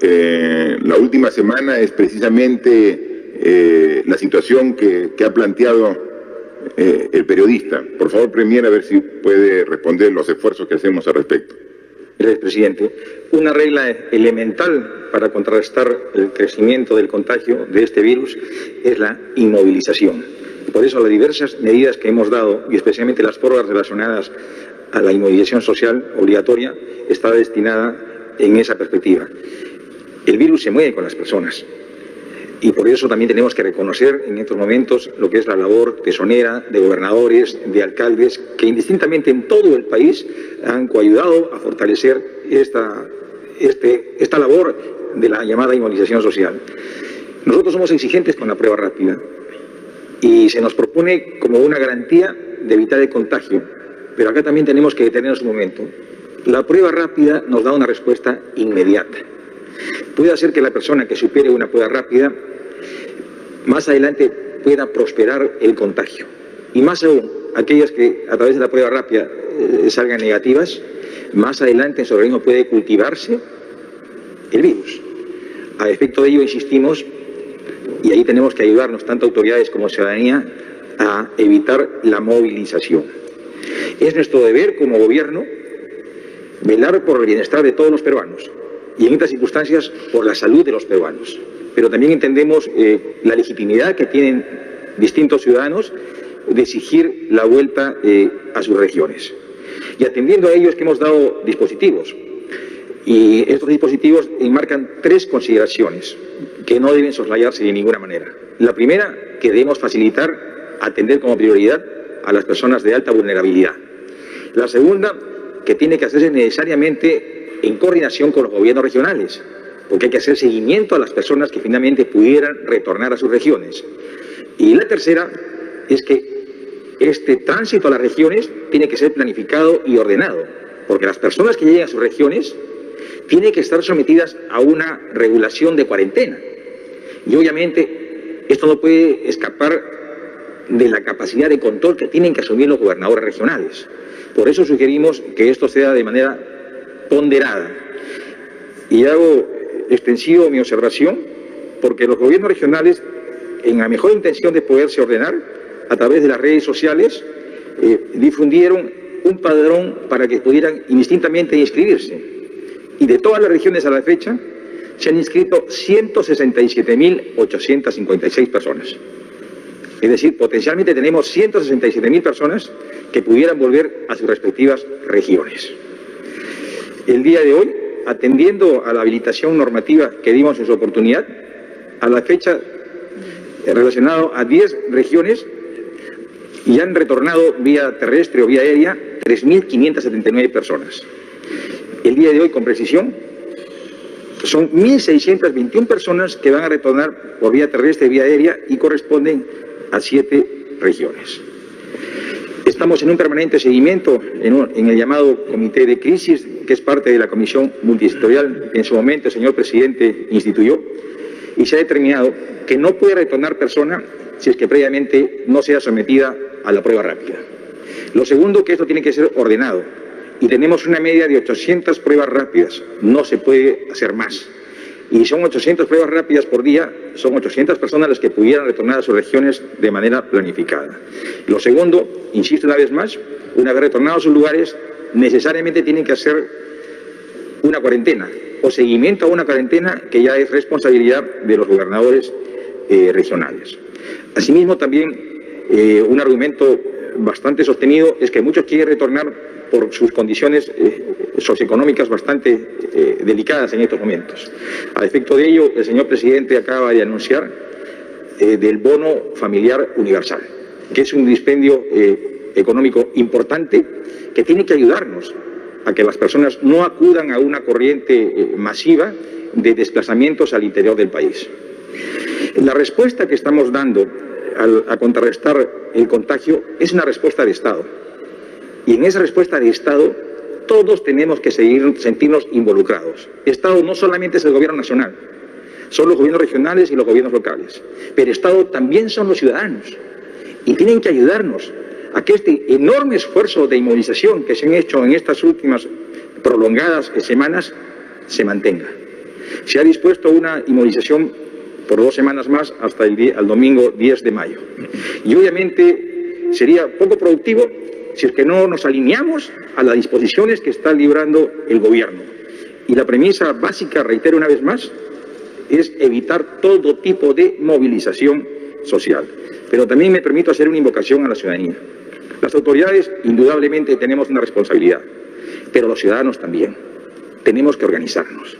la última semana es precisamente la situación que ha planteado el periodista. Por favor, Premier, a ver si puede responder los esfuerzos que hacemos al respecto. Gracias, presidente. Una regla elemental para contrarrestar el crecimiento del contagio de este virus es la inmovilización. Por eso las diversas medidas que hemos dado, y especialmente las prórrogas relacionadas a la inmovilización social obligatoria, está destinada en esa perspectiva. El virus se mueve con las personas y por eso también tenemos que reconocer en estos momentos lo que es la labor tesonera de gobernadores, de alcaldes, que indistintamente en todo el país han coayudado a fortalecer esta labor de la llamada inmovilización social. Nosotros somos exigentes con la prueba rápida y se nos propone como una garantía de evitar el contagio, pero acá también tenemos que detenernos un momento. La prueba rápida nos da una respuesta inmediata. Puede hacer que la persona que supere una prueba rápida más adelante pueda prosperar el contagio. Y más aún, aquellas que a través de la prueba rápida salgan negativas, más adelante en su organismo puede cultivarse el virus. A efecto de ello, insistimos, y ahí tenemos que ayudarnos, tanto autoridades como ciudadanía, a evitar la movilización. Es nuestro deber como gobierno velar por el bienestar de todos los peruanos y en estas circunstancias por la salud de los peruanos. Pero también entendemos la legitimidad que tienen distintos ciudadanos de exigir la vuelta a sus regiones. Y atendiendo a ello es que hemos dado dispositivos. Y estos dispositivos enmarcan 3 consideraciones que no deben soslayarse de ninguna manera. La primera, que debemos facilitar, atender como prioridad a las personas de alta vulnerabilidad. La segunda, que tiene que hacerse necesariamente en coordinación con los gobiernos regionales, porque hay que hacer seguimiento a las personas que finalmente pudieran retornar a sus regiones. Y la tercera es que este tránsito a las regiones tiene que ser planificado y ordenado, porque las personas que lleguen a sus regiones tienen que estar sometidas a una regulación de cuarentena. Y obviamente esto no puede escapar de la capacidad de control que tienen que asumir los gobernadores regionales. Por eso sugerimos que esto sea de manera ponderada. Y hago extensivo mi observación porque los gobiernos regionales, en la mejor intención de poderse ordenar, a través de las redes sociales, difundieron un padrón para que pudieran indistintamente inscribirse. Y de todas las regiones a la fecha, se han inscrito 167.856 personas. Es decir, potencialmente tenemos 167.000 personas que pudieran volver a sus respectivas regiones. El día de hoy, atendiendo a la habilitación normativa que dimos en su oportunidad, a la fecha relacionado a 10 regiones y han retornado vía terrestre o vía aérea 3.579 personas. El día de hoy, con precisión, son 1.621 personas que van a retornar por vía terrestre y vía aérea y corresponden a 7 regiones. Estamos en un permanente seguimiento en el llamado Comité de Crisis, que es parte de la Comisión Multisectorial que en su momento el señor presidente instituyó, y se ha determinado que no puede retornar persona si es que previamente no sea sometida a la prueba rápida. Lo segundo, que esto tiene que ser ordenado, y tenemos una media de 800 pruebas rápidas, no se puede hacer más. Y son 800 pruebas rápidas por día, son 800 personas las que pudieran retornar a sus regiones de manera planificada. Lo segundo, insisto una vez más, una vez retornado a sus lugares, necesariamente tienen que hacer una cuarentena o seguimiento a una cuarentena que ya es responsabilidad de los gobernadores regionales. Asimismo, también un argumento bastante sostenido es que muchos quieren retornar por sus condiciones socioeconómicas bastante delicadas en estos momentos. A efecto de ello, el señor presidente acaba de anunciar del bono familiar universal, que es un dispendio económico importante que tiene que ayudarnos a que las personas no acudan a una corriente masiva de desplazamientos al interior del país. La respuesta que estamos dando a contrarrestar el contagio es una respuesta de Estado. Y en esa respuesta de Estado todos tenemos que sentirnos involucrados. Estado no solamente es el gobierno nacional, son los gobiernos regionales y los gobiernos locales, pero Estado también son los ciudadanos y tienen que ayudarnos a que este enorme esfuerzo de inmovilización que se han hecho en estas últimas prolongadas semanas se mantenga. Se ha dispuesto una inmovilización por 2 semanas más hasta el domingo 10 de mayo. Y obviamente sería poco productivo si es que no nos alineamos a las disposiciones que está librando el gobierno. Y la premisa básica, reitero una vez más, es evitar todo tipo de movilización social. Pero también me permito hacer una invocación a la ciudadanía. Las autoridades indudablemente tenemos una responsabilidad, pero los ciudadanos también. Tenemos que organizarnos.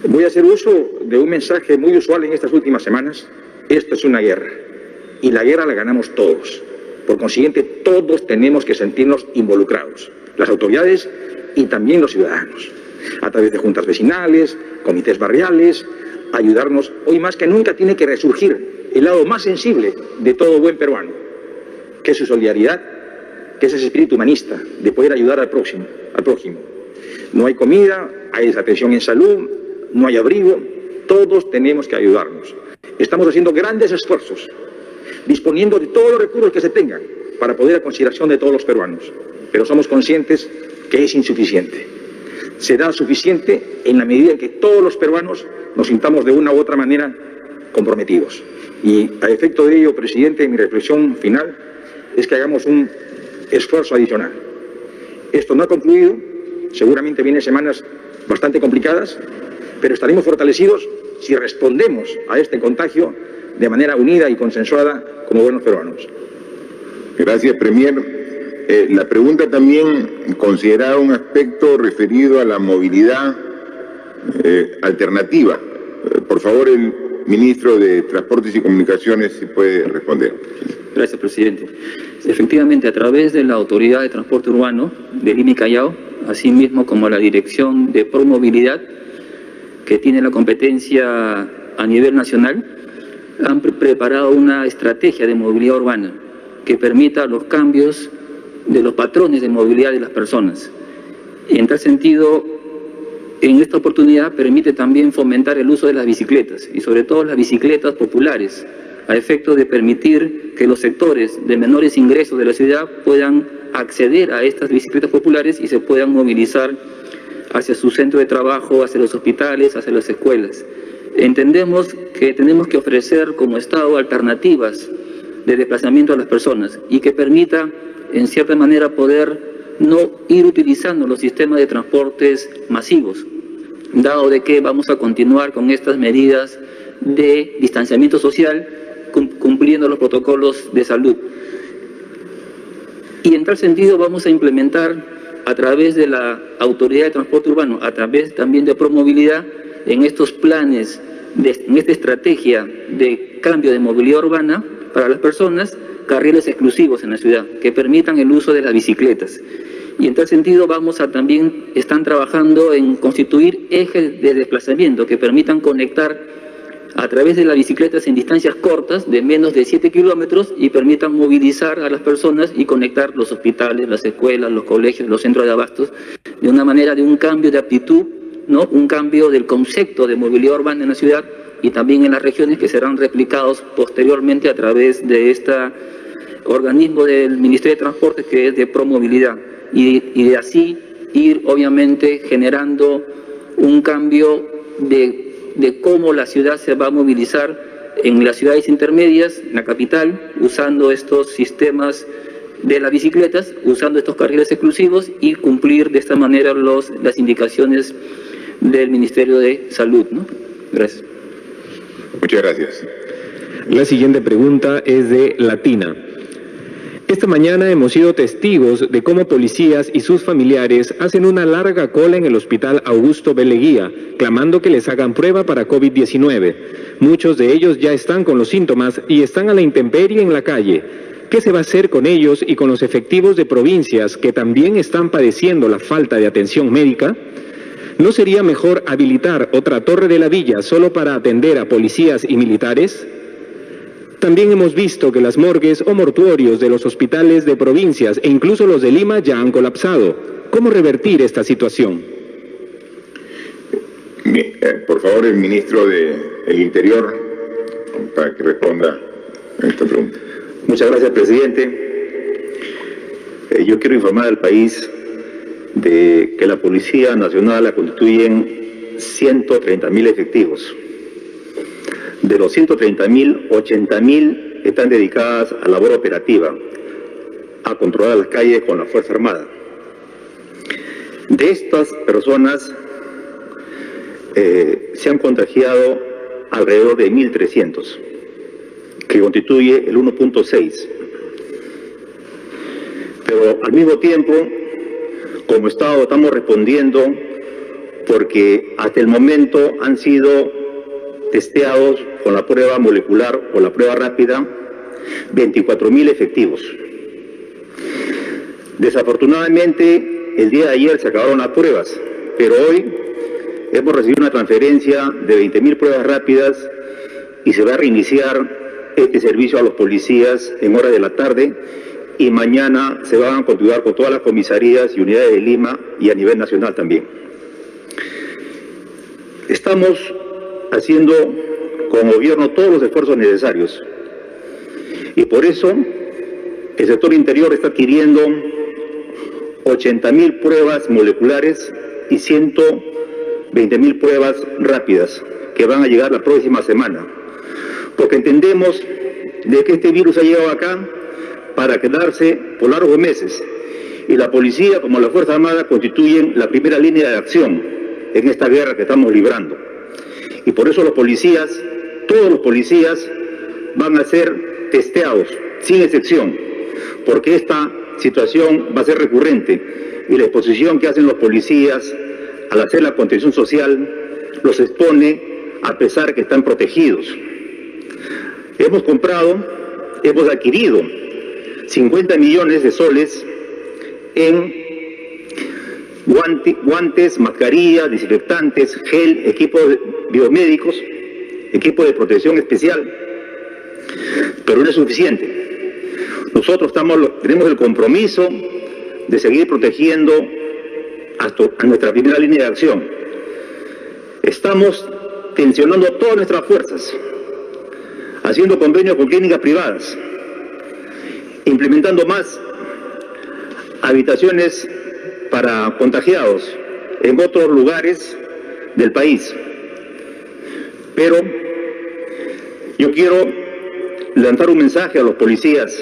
Voy a hacer uso de un mensaje muy usual en estas últimas semanas. Esto es una guerra y la guerra la ganamos todos. Por consiguiente, todos tenemos que sentirnos involucrados, las autoridades y también los ciudadanos, a través de juntas vecinales, comités barriales, ayudarnos. Hoy más que nunca tiene que resurgir el lado más sensible de todo buen peruano, que es su solidaridad, que es ese espíritu humanista de poder ayudar al prójimo. No hay comida, hay desatención en salud, no hay abrigo, todos tenemos que ayudarnos. Estamos haciendo grandes esfuerzos, disponiendo de todos los recursos que se tengan para poder a consideración de todos los peruanos, pero somos conscientes que es insuficiente. Será suficiente en la medida en que todos los peruanos nos sintamos de una u otra manera comprometidos. Y a efecto de ello, presidente, mi reflexión final es que hagamos un esfuerzo adicional. Esto no ha concluido, seguramente vienen semanas bastante complicadas, pero estaremos fortalecidos si respondemos a este contagio de manera unida y consensuada como buenos peruanos. Gracias, Premier. La pregunta también consideraba un aspecto referido a la movilidad alternativa. Por favor, el ministro de Transportes y Comunicaciones, si puede responder. Gracias, presidente. Efectivamente, a través de la Autoridad de Transporte Urbano de Lima y Callao, asimismo como la Dirección de Promovilidad, que tiene la competencia a nivel nacional, han preparado una estrategia de movilidad urbana que permita los cambios de los patrones de movilidad de las personas. Y en tal sentido, en esta oportunidad permite también fomentar el uso de las bicicletas, y sobre todo las bicicletas populares, a efecto de permitir que los sectores de menores ingresos de la ciudad puedan acceder a estas bicicletas populares y se puedan movilizar hacia su centro de trabajo, hacia los hospitales, hacia las escuelas. Entendemos que tenemos que ofrecer como Estado alternativas de desplazamiento a las personas y que permita, en cierta manera, poder no ir utilizando los sistemas de transportes masivos, dado de que vamos a continuar con estas medidas de distanciamiento social, cumpliendo los protocolos de salud. Y en tal sentido vamos a implementar a través de la Autoridad de Transporte Urbano, a través también de Promovilidad, en estos planes, en esta estrategia de cambio de movilidad urbana para las personas, carriles exclusivos en la ciudad, que permitan el uso de las bicicletas. Y en tal sentido están trabajando en constituir ejes de desplazamiento que permitan conectar a través de las bicicletas en distancias cortas de menos de 7 kilómetros y permitan movilizar a las personas y conectar los hospitales, las escuelas, los colegios, los centros de abastos, de una manera de un cambio de aptitud, ¿no? Un cambio del concepto de movilidad urbana en la ciudad y también en las regiones, que serán replicados posteriormente a través de este organismo del Ministerio de Transportes, que es de Promovilidad, y de así ir obviamente generando un cambio de cómo la ciudad se va a movilizar en las ciudades intermedias, en la capital, usando estos sistemas de las bicicletas, usando estos carriles exclusivos y cumplir de esta manera las indicaciones del Ministerio de Salud, ¿no? Gracias. Muchas gracias. La siguiente pregunta es de Latina. Esta mañana hemos sido testigos de cómo policías y sus familiares hacen una larga cola en el Hospital Augusto B. Leguía, clamando que les hagan prueba para COVID-19. Muchos de ellos ya están con los síntomas y están a la intemperie en la calle. ¿qué se va a hacer con ellos y con los efectivos de provincias que también están padeciendo la falta de atención médica? ¿No sería mejor habilitar otra torre de la villa solo para atender a policías y militares? También hemos visto que las morgues o mortuorios de los hospitales de provincias e incluso los de Lima ya han colapsado. ¿Cómo revertir esta situación? Bien, por favor, el ministro del Interior, para que responda a esta pregunta. Muchas gracias, presidente. Yo quiero informar al país de que la Policía Nacional la constituyen 130.000 efectivos. De los 130.000, 80.000 están dedicadas a labor operativa, a controlar las calles con la Fuerza Armada. De estas personas se han contagiado alrededor de 1.300, que constituye el 1.6. Pero al mismo tiempo, como Estado estamos respondiendo porque hasta el momento han sido testeados con la prueba molecular o la prueba rápida 24.000 efectivos. Desafortunadamente, el día de ayer se acabaron las pruebas, pero hoy hemos recibido una transferencia de 20.000 pruebas rápidas y se va a reiniciar este servicio a los policías en horas de la tarde y mañana se van a continuar con todas las comisarías y unidades de Lima y a nivel nacional también. Estamos haciendo como gobierno todos los esfuerzos necesarios y por eso el sector interior está adquiriendo 80.000 pruebas moleculares y 120.000 pruebas rápidas que van a llegar la próxima semana, porque entendemos de que este virus ha llegado acá para quedarse por largos meses y la policía como la Fuerza Armada constituyen la primera línea de acción en esta guerra que estamos librando. Y por eso los policías, todos los policías van a ser testeados, sin excepción, porque esta situación va a ser recurrente y la exposición que hacen los policías al hacer la contención social los expone a pesar que están protegidos. Hemos adquirido 50 millones de soles en guantes, mascarillas, desinfectantes, gel, equipos biomédicos, equipo de protección especial, pero no es suficiente. Nosotros tenemos el compromiso de seguir protegiendo a nuestra primera línea de acción. Estamos tensionando todas nuestras fuerzas, haciendo convenios con clínicas privadas, implementando más habitaciones para contagiados en otros lugares del país. Pero yo quiero lanzar un mensaje a los policías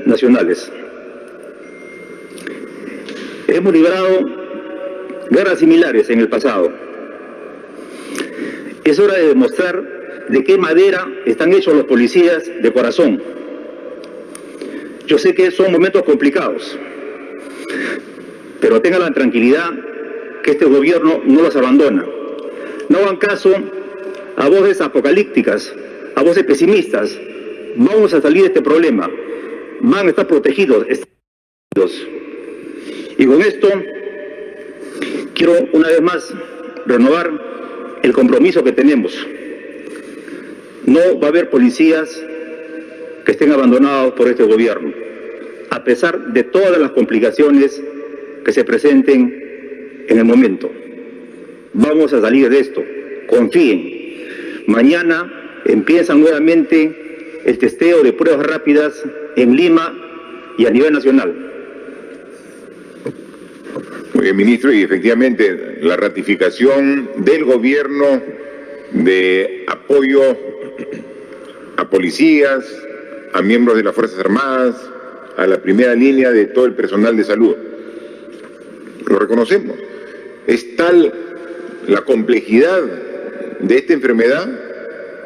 nacionales. Hemos librado guerras similares en el pasado. Es hora de demostrar de qué madera están hechos los policías de corazón. Yo sé que son momentos complicados, pero tengan la tranquilidad que este gobierno no los abandona. No hagan caso a voces apocalípticas, a voces pesimistas. Vamos a salir de este problema. Van a estar protegidos. Y con esto quiero una vez más renovar el compromiso que tenemos. No va a haber policías que estén abandonados por este gobierno, a pesar de todas las complicaciones que se presenten en el momento. Vamos a salir de esto, confíen. Mañana empieza nuevamente el testeo de pruebas rápidas en Lima y a nivel nacional. Muy bien, ministro, y efectivamente la ratificación del gobierno de apoyo a policías, a miembros de las Fuerzas Armadas, a la primera línea de todo el personal de salud. Lo reconocemos. Es tal la complejidad de esta enfermedad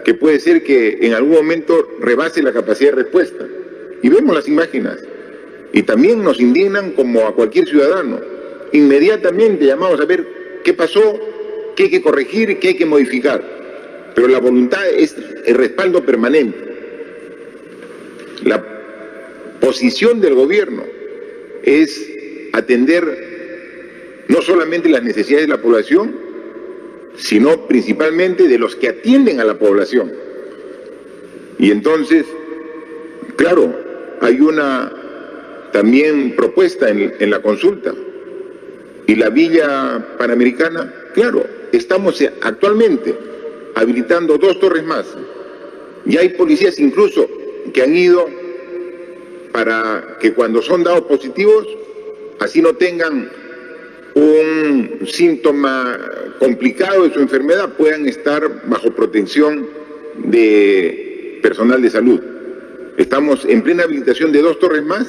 que puede ser que en algún momento rebase la capacidad de respuesta. Y vemos las imágenes. Y también nos indignan como a cualquier ciudadano. Inmediatamente llamamos a ver qué pasó, qué hay que corregir, qué hay que modificar. Pero la voluntad es el respaldo permanente. posición del gobierno es atender no solamente las necesidades de la población, sino principalmente de los que atienden a la población. Y entonces, claro, hay una también propuesta en la consulta. Y la Villa Panamericana, claro, estamos actualmente habilitando 2 torres más. Y hay policías incluso que han ido para que cuando son dados positivos, así no tengan un síntoma complicado de su enfermedad, puedan estar bajo protección de personal de salud. Estamos en plena habilitación de 2 torres más,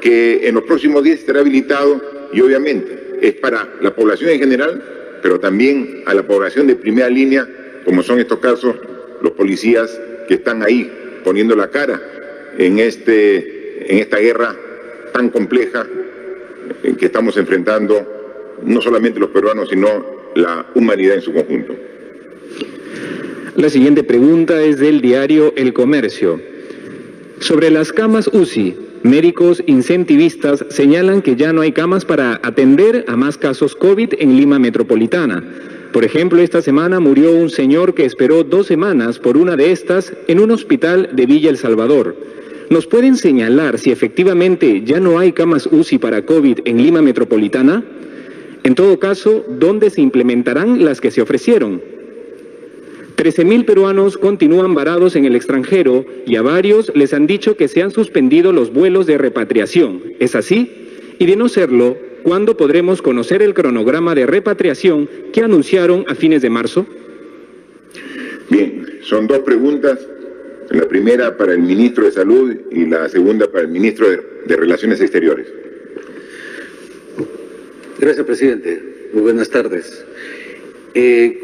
que en los próximos días estará habilitado, y obviamente es para la población en general, pero también a la población de primera línea, como son estos casos, los policías que están ahí poniendo la cara en esta guerra tan compleja que estamos enfrentando, no solamente los peruanos, sino la humanidad en su conjunto. La siguiente pregunta es del diario El Comercio. Sobre las camas UCI, médicos incentivistas señalan que ya no hay camas para atender a más casos COVID en Lima Metropolitana. Por ejemplo, esta semana murió un señor que esperó 2 semanas por una de estas en un hospital de Villa El Salvador. ¿Nos pueden señalar si efectivamente ya no hay camas UCI para COVID en Lima Metropolitana? En todo caso, ¿dónde se implementarán las que se ofrecieron? 13.000 peruanos continúan varados en el extranjero y a varios les han dicho que se han suspendido los vuelos de repatriación. ¿Es así? Y de no serlo, ¿cuándo podremos conocer el cronograma de repatriación que anunciaron a fines de marzo? Bien, son 2 preguntas. La primera para el ministro de Salud y la segunda para el ministro de Relaciones Exteriores. Gracias, presidente. Muy buenas tardes.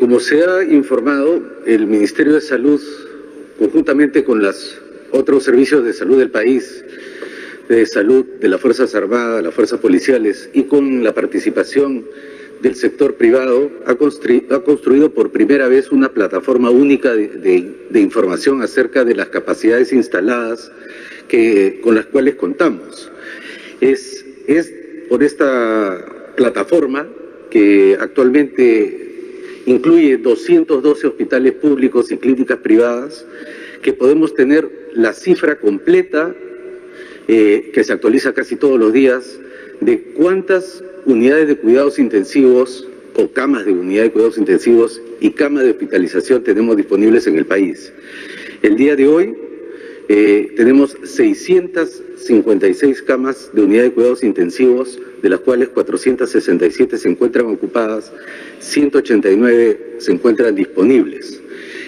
Como se ha informado, el Ministerio de Salud, conjuntamente con los otros servicios de salud del país, de salud de las Fuerzas Armadas, las Fuerzas Policiales y con la participación del sector privado, ha construido por primera vez una plataforma única de información acerca de las capacidades instaladas con las cuales contamos. Es por esta plataforma, que actualmente incluye 212 hospitales públicos y clínicas privadas, que podemos tener la cifra completa, que se actualiza casi todos los días, de cuántas unidades de cuidados intensivos o camas de unidad de cuidados intensivos y camas de hospitalización tenemos disponibles en el país. El día de hoy tenemos 656 camas de unidad de cuidados intensivos, de las cuales 467 se encuentran ocupadas, 189 se encuentran disponibles.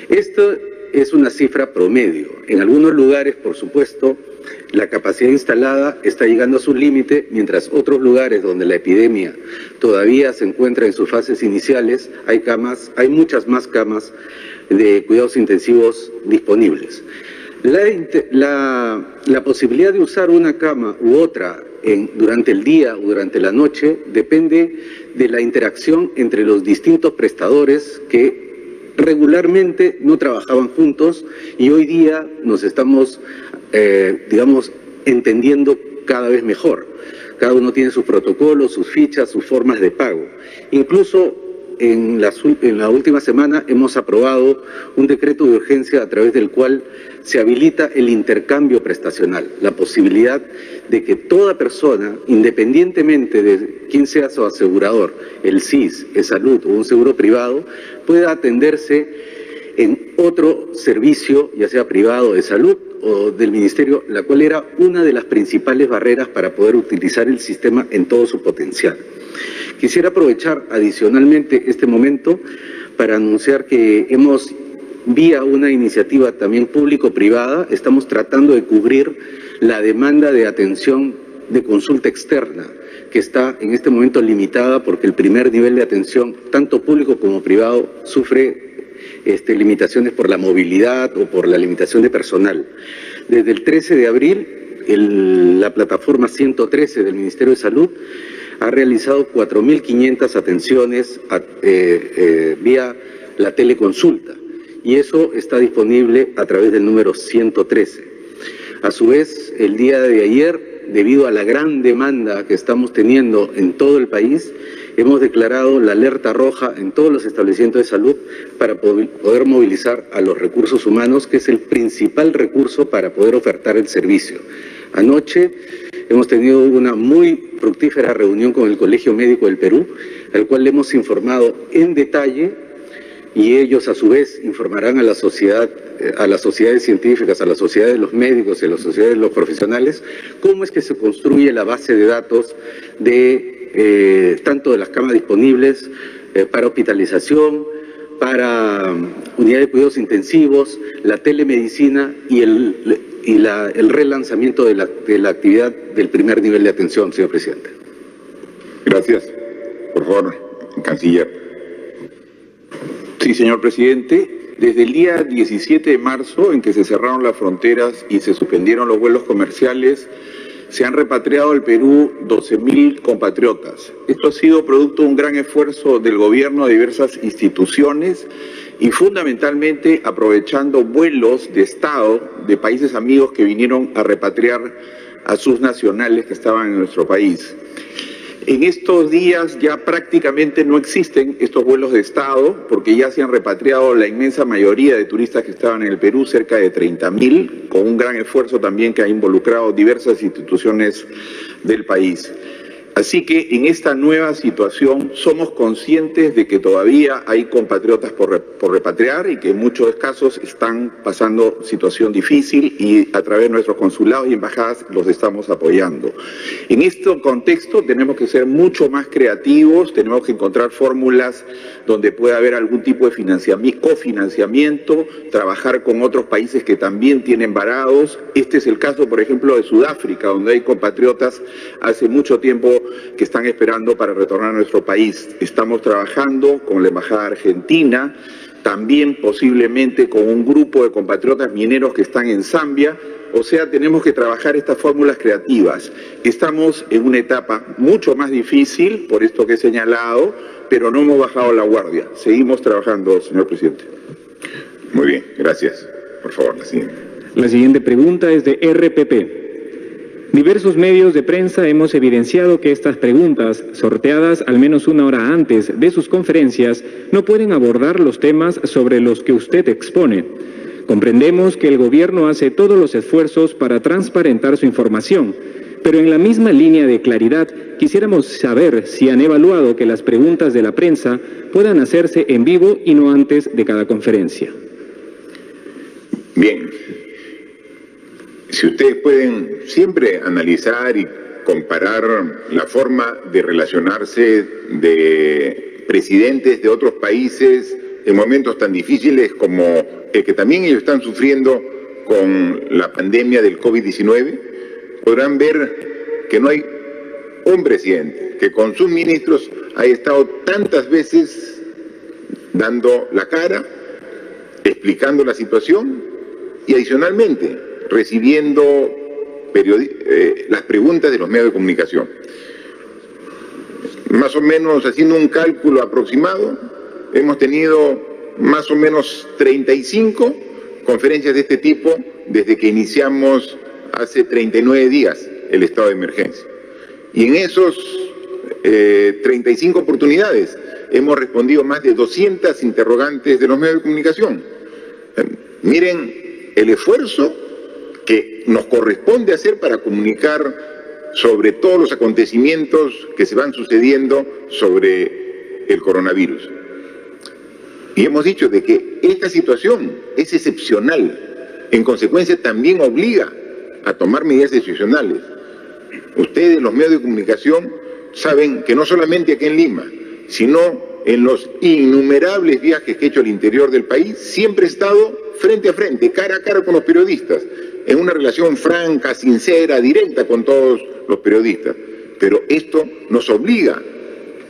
Esto es una cifra promedio. En algunos lugares, por supuesto, la capacidad instalada está llegando a su límite, mientras otros lugares donde la epidemia todavía se encuentra en sus fases iniciales, hay muchas más camas de cuidados intensivos disponibles. La posibilidad de usar una cama u otra durante el día o durante la noche depende de la interacción entre los distintos prestadores que regularmente no trabajaban juntos y hoy día nos estamos, entendiendo cada vez mejor. Cada uno tiene sus protocolos, sus fichas, sus formas de pago. Incluso en la última semana hemos aprobado un decreto de urgencia a través del cual se habilita el intercambio prestacional, la posibilidad de que toda persona, independientemente de quién sea su asegurador, el SIS, el Salud o un seguro privado, pueda atenderse en otro servicio, ya sea privado de salud o del Ministerio, la cual era una de las principales barreras para poder utilizar el sistema en todo su potencial. Quisiera aprovechar adicionalmente este momento para anunciar que vía una iniciativa también público-privada, estamos tratando de cubrir la demanda de atención de consulta externa, que está en este momento limitada porque el primer nivel de atención, tanto público como privado, sufre limitaciones por la movilidad o por la limitación de personal. Desde el 13 de abril, la plataforma 113 del Ministerio de Salud ha realizado 4.500 atenciones vía la teleconsulta, y eso está disponible a través del número 113. A su vez, el día de ayer, debido a la gran demanda que estamos teniendo en todo el país, hemos declarado la alerta roja en todos los establecimientos de salud para poder movilizar a los recursos humanos, que es el principal recurso para poder ofertar el servicio. Anoche hemos tenido una muy fructífera reunión con el Colegio Médico del Perú, al cual le hemos informado en detalle, y ellos a su vez informarán a la sociedad, a las sociedades científicas, a las sociedades de los médicos y a las sociedades de los profesionales, cómo es que se construye la base de datos de tanto de las camas disponibles para hospitalización, para unidades de cuidados intensivos, la telemedicina y el relanzamiento de la actividad del primer nivel de atención, señor presidente. Gracias. Por favor, canciller. Sí, señor presidente. Desde el día 17 de marzo, en que se cerraron las fronteras y se suspendieron los vuelos comerciales, se han repatriado al Perú 12.000 compatriotas. Esto ha sido producto de un gran esfuerzo del gobierno de diversas instituciones y fundamentalmente aprovechando vuelos de Estado de países amigos que vinieron a repatriar a sus nacionales que estaban en nuestro país. En estos días ya prácticamente no existen estos vuelos de Estado porque ya se han repatriado la inmensa mayoría de turistas que estaban en el Perú, cerca de 30.000, con un gran esfuerzo también que ha involucrado diversas instituciones del país. Así que en esta nueva situación somos conscientes de que todavía hay compatriotas por repatriar y que en muchos casos están pasando situación difícil y a través de nuestros consulados y embajadas los estamos apoyando. En este contexto tenemos que ser mucho más creativos, tenemos que encontrar fórmulas donde pueda haber algún tipo de cofinanciamiento, trabajar con otros países que también tienen varados. Este es el caso, por ejemplo, de Sudáfrica, donde hay compatriotas hace mucho tiempo que están esperando para retornar a nuestro país. Estamos trabajando con la Embajada Argentina, también posiblemente con un grupo de compatriotas mineros que están en Zambia. O sea, tenemos que trabajar estas fórmulas creativas. Estamos en una etapa mucho más difícil, por esto que he señalado, pero no hemos bajado la guardia. Seguimos trabajando, señor presidente. Muy bien, gracias. Por favor, la siguiente. La siguiente pregunta es de RPP. Diversos medios de prensa hemos evidenciado que estas preguntas, sorteadas al menos una hora antes de sus conferencias, no pueden abordar los temas sobre los que usted expone. Comprendemos que el gobierno hace todos los esfuerzos para transparentar su información, pero en la misma línea de claridad quisiéramos saber si han evaluado que las preguntas de la prensa puedan hacerse en vivo y no antes de cada conferencia. Bien. Si ustedes pueden siempre analizar y comparar la forma de relacionarse de presidentes de otros países en momentos tan difíciles como el que también ellos están sufriendo con la pandemia del COVID-19, podrán ver que no hay un presidente que con sus ministros haya estado tantas veces dando la cara, explicando la situación y adicionalmente recibiendo las preguntas de los medios de comunicación. Más o menos, haciendo un cálculo aproximado, hemos tenido más o menos 35 conferencias de este tipo desde que iniciamos hace 39 días el estado de emergencia. Y en esos 35 oportunidades hemos respondido más de 200 interrogantes de los medios de comunicación. Miren el esfuerzo que nos corresponde hacer para comunicar sobre todos los acontecimientos que se van sucediendo sobre el coronavirus. Y hemos dicho de que esta situación es excepcional, en consecuencia también obliga a tomar medidas excepcionales. Ustedes, los medios de comunicación, saben que no solamente aquí en Lima, sino en los innumerables viajes que he hecho al interior del país, siempre he estado frente a frente, cara a cara con los periodistas, en una relación franca, sincera, directa con todos los periodistas. Pero esto nos obliga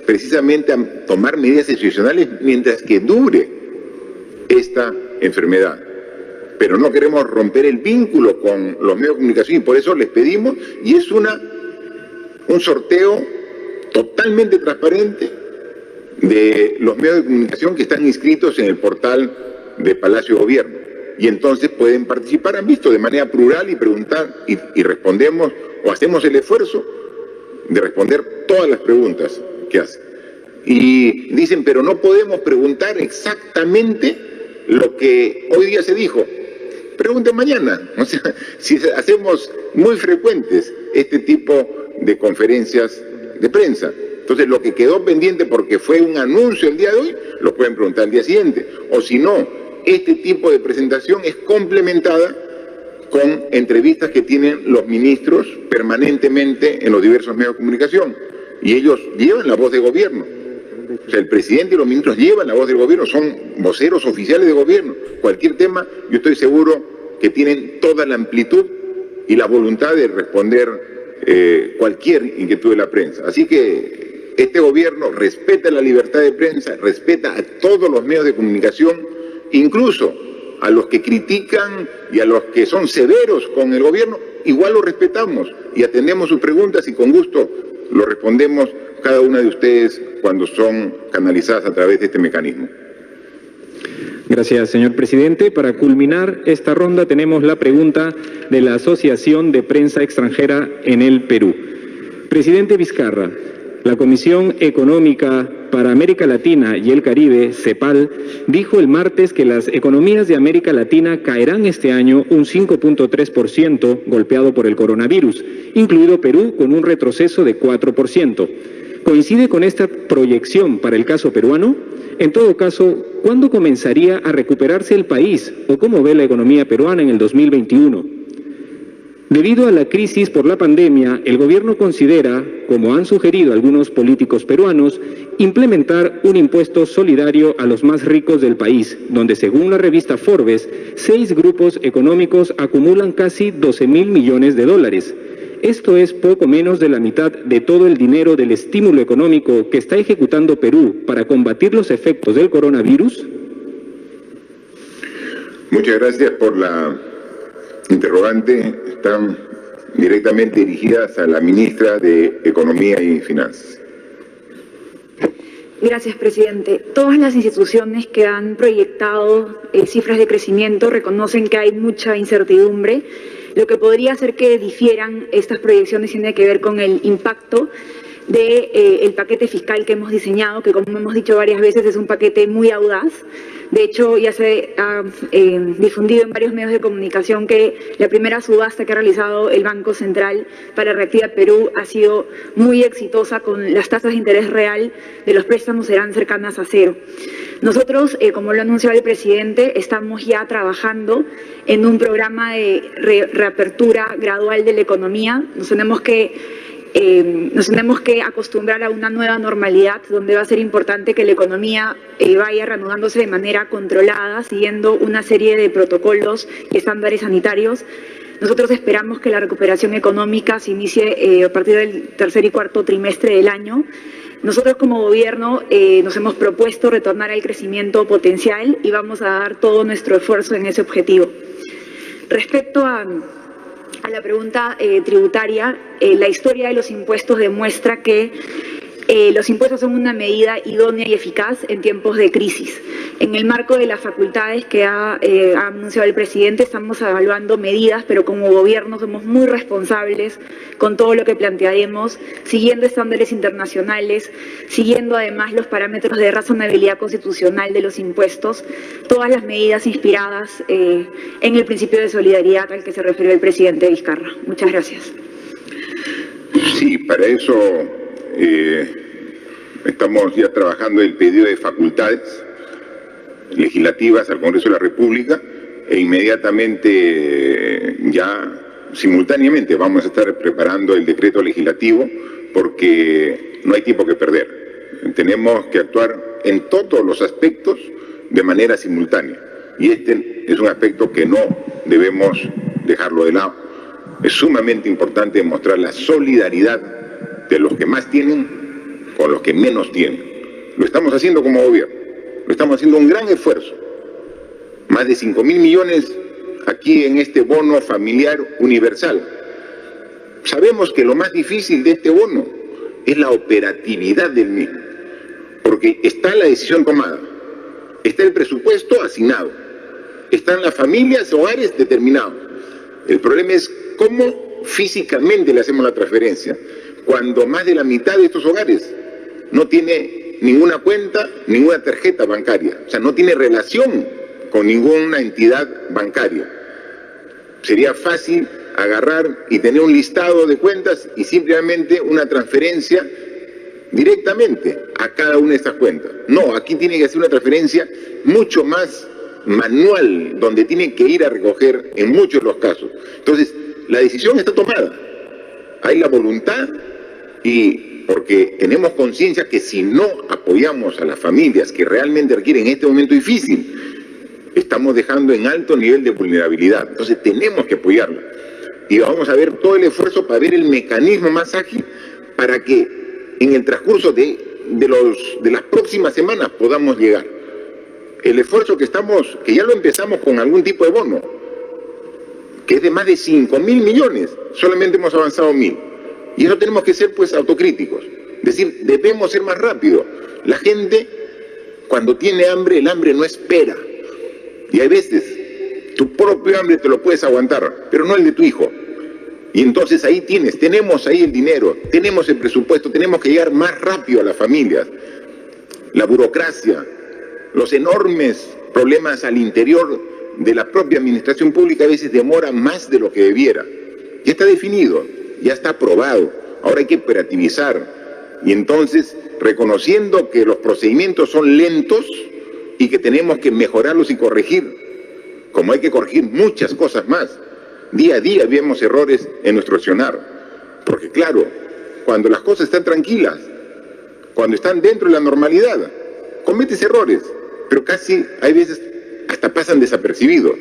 precisamente a tomar medidas excepcionales mientras que dure esta enfermedad. Pero no queremos romper el vínculo con los medios de comunicación y por eso les pedimos, y es un sorteo totalmente transparente de los medios de comunicación que están inscritos en el portal de Palacio Gobierno. y entonces pueden participar, han visto, de manera plural y preguntar y respondemos o hacemos el esfuerzo de responder todas las preguntas que hacen. Y dicen, pero no podemos preguntar exactamente lo que hoy día se dijo. Pregunten mañana. O sea, si hacemos muy frecuentes este tipo de conferencias de prensa. Entonces, lo que quedó pendiente porque fue un anuncio el día de hoy, lo pueden preguntar el día siguiente. O si no, este tipo de presentación es complementada con entrevistas que tienen los ministros permanentemente en los diversos medios de comunicación. Y ellos llevan la voz de gobierno. O sea, el presidente y los ministros llevan la voz del gobierno, son voceros oficiales de gobierno. Cualquier tema, yo estoy seguro que tienen toda la amplitud y la voluntad de responder cualquier inquietud de la prensa. Así que este gobierno respeta la libertad de prensa, respeta a todos los medios de comunicación, incluso a los que critican y a los que son severos con el gobierno, igual lo respetamos y atendemos sus preguntas y con gusto lo respondemos cada una de ustedes cuando son canalizadas a través de este mecanismo. Gracias, señor presidente. Para culminar esta ronda tenemos la pregunta de la Asociación de Prensa Extranjera en el Perú. Presidente Vizcarra, la Comisión Económica para América Latina y el Caribe, CEPAL, dijo el martes que las economías de América Latina caerán este año un 5.3% golpeado por el coronavirus, incluido Perú con un retroceso de 4%. ¿Coincide con esta proyección para el caso peruano? En todo caso, ¿cuándo comenzaría a recuperarse el país o cómo ve la economía peruana en el 2021? Debido a la crisis por la pandemia, el gobierno considera, como han sugerido algunos políticos peruanos, implementar un impuesto solidario a los más ricos del país, donde según la revista Forbes, 6 grupos económicos acumulan casi 12.000 millones de dólares. Esto es poco menos de la mitad de todo el dinero del estímulo económico que está ejecutando Perú para combatir los efectos del coronavirus. Muchas gracias por la interrogante. Están directamente dirigidas a la ministra de Economía y Finanzas. Gracias, presidente. Todas las instituciones que han proyectado cifras de crecimiento reconocen que hay mucha incertidumbre. Lo que podría hacer que difieran estas proyecciones tiene que ver con el impacto del paquete fiscal que hemos diseñado, que como hemos dicho varias veces es un paquete muy audaz. De hecho, ya se ha difundido en varios medios de comunicación que la primera subasta que ha realizado el Banco Central para Reactiva Perú ha sido muy exitosa, con las tasas de interés real de los préstamos serán cercanas a cero. Nosotros, como lo ha anunciado el presidente, estamos ya trabajando en un programa de reapertura gradual de la economía. Nos tenemos que acostumbrar a una nueva normalidad donde va a ser importante que la economía vaya reanudándose de manera controlada, siguiendo una serie de protocolos y estándares sanitarios. Nosotros esperamos que la recuperación económica se inicie a partir del tercer y cuarto trimestre del año. Nosotros como gobierno nos hemos propuesto retornar al crecimiento potencial y vamos a dar todo nuestro esfuerzo en ese objetivo. Respecto a la pregunta tributaria, la historia de los impuestos demuestra que los impuestos son una medida idónea y eficaz en tiempos de crisis. En el marco de las facultades que ha anunciado el presidente, estamos evaluando medidas, pero como gobierno somos muy responsables con todo lo que plantearemos, siguiendo estándares internacionales, siguiendo además los parámetros de razonabilidad constitucional de los impuestos, todas las medidas inspiradas en el principio de solidaridad al que se refirió el presidente Vizcarra. Muchas gracias. Sí, para eso estamos ya trabajando el pedido de facultades legislativas al Congreso de la República e inmediatamente, ya simultáneamente, vamos a estar preparando el decreto legislativo porque no hay tiempo que perder. Tenemos que actuar en todos los aspectos de manera simultánea y este es un aspecto que no debemos dejarlo de lado. Es sumamente importante demostrar la solidaridad de los que más tienen con los que menos tienen. Lo estamos haciendo como gobierno, lo estamos haciendo un gran esfuerzo. Más de 5.000 millones aquí en este bono familiar universal. Sabemos que lo más difícil de este bono es la operatividad del mismo, porque está la decisión tomada, está el presupuesto asignado, están las familias, hogares determinados. El problema es cómo físicamente le hacemos la transferencia, cuando más de la mitad de estos hogares no tiene ninguna cuenta, ninguna tarjeta bancaria, o sea, no tiene relación con ninguna entidad bancaria. Sería fácil agarrar y tener un listado de cuentas y simplemente una transferencia directamente a cada una de estas cuentas. No, aquí tiene que hacer una transferencia mucho más manual, donde tiene que ir a recoger en muchos de los casos. Entonces, la decisión está tomada. Hay la voluntad y porque tenemos conciencia que si no apoyamos a las familias que realmente requieren en este momento difícil, estamos dejando en alto nivel de vulnerabilidad. Entonces, tenemos que apoyarla. Y vamos a ver todo el esfuerzo para ver el mecanismo más ágil para que en el transcurso de las próximas semanas podamos llegar. El esfuerzo que ya lo empezamos con algún tipo de bono, que es de más de 5.000 millones, solamente hemos avanzado 1.000. Y eso tenemos que ser pues autocríticos, es decir, debemos ser más rápidos. La gente, cuando tiene hambre, el hambre no espera. Y hay veces, tu propio hambre te lo puedes aguantar, pero no el de tu hijo. Y entonces ahí tenemos ahí el dinero, tenemos el presupuesto, tenemos que llegar más rápido a las familias. La burocracia, los enormes problemas al interior de la propia administración pública a veces demoran más de lo que debiera. Ya está definido, ya está aprobado, ahora hay que operativizar. Y entonces, reconociendo que los procedimientos son lentos y que tenemos que mejorarlos y corregir, como hay que corregir muchas cosas más. Día a día vemos errores en nuestro accionar, porque claro, cuando las cosas están tranquilas, cuando están dentro de la normalidad, cometes errores, pero casi hay veces hasta pasan desapercibidos.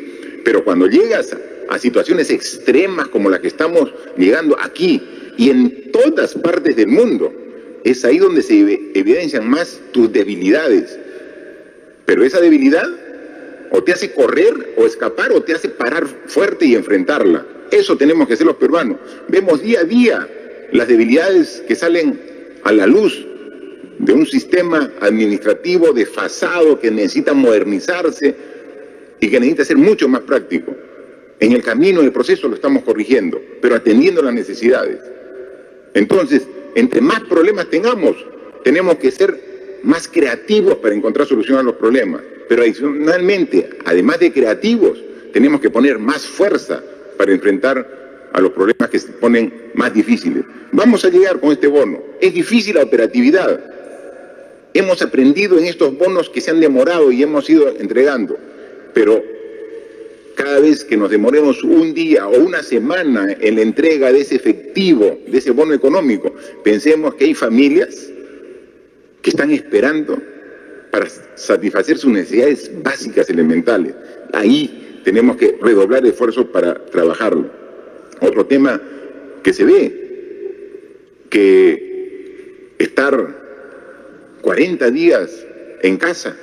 Pero cuando llegas a situaciones extremas como la que estamos llegando aquí y en todas partes del mundo, es ahí donde se evidencian más tus debilidades. Pero esa debilidad o te hace correr o escapar o te hace parar fuerte y enfrentarla. Eso tenemos que hacer los peruanos. Vemos día a día las debilidades que salen a la luz de un sistema administrativo desfasado que necesita modernizarse y que necesita ser mucho más práctico. En el camino, en el proceso lo estamos corrigiendo, pero atendiendo las necesidades. Entonces, entre más problemas tengamos, tenemos que ser más creativos para encontrar solución a los problemas. Pero adicionalmente, además de creativos, tenemos que poner más fuerza para enfrentar a los problemas que se ponen más difíciles. Vamos a llegar con este bono. Es difícil la operatividad. Hemos aprendido en estos bonos que se han demorado y hemos ido entregando. Pero cada vez que nos demoremos un día o una semana en la entrega de ese efectivo, de ese bono económico, pensemos que hay familias que están esperando para satisfacer sus necesidades básicas elementales. Ahí tenemos que redoblar esfuerzos para trabajarlo. Otro tema que se ve, que estar 40 días en casa,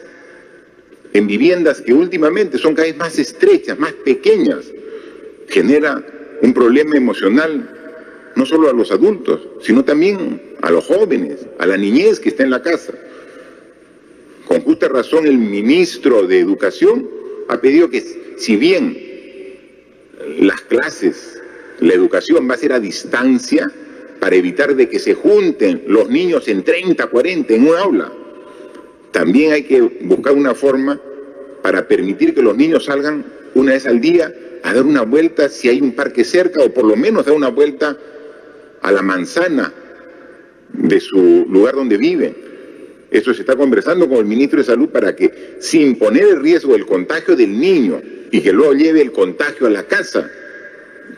en viviendas que últimamente son cada vez más estrechas, más pequeñas, genera un problema emocional no solo a los adultos, sino también a los jóvenes, a la niñez que está en la casa. Con justa razón el ministro de Educación ha pedido que, si bien las clases, la educación va a ser a distancia para evitar de que se junten los niños en 30, 40 en un aula, también hay que buscar una forma para permitir que los niños salgan una vez al día a dar una vuelta si hay un parque cerca, o por lo menos dar una vuelta a la manzana de su lugar donde viven. Eso se está conversando con el ministro de Salud para que, sin poner el riesgo del contagio del niño y que luego lleve el contagio a la casa,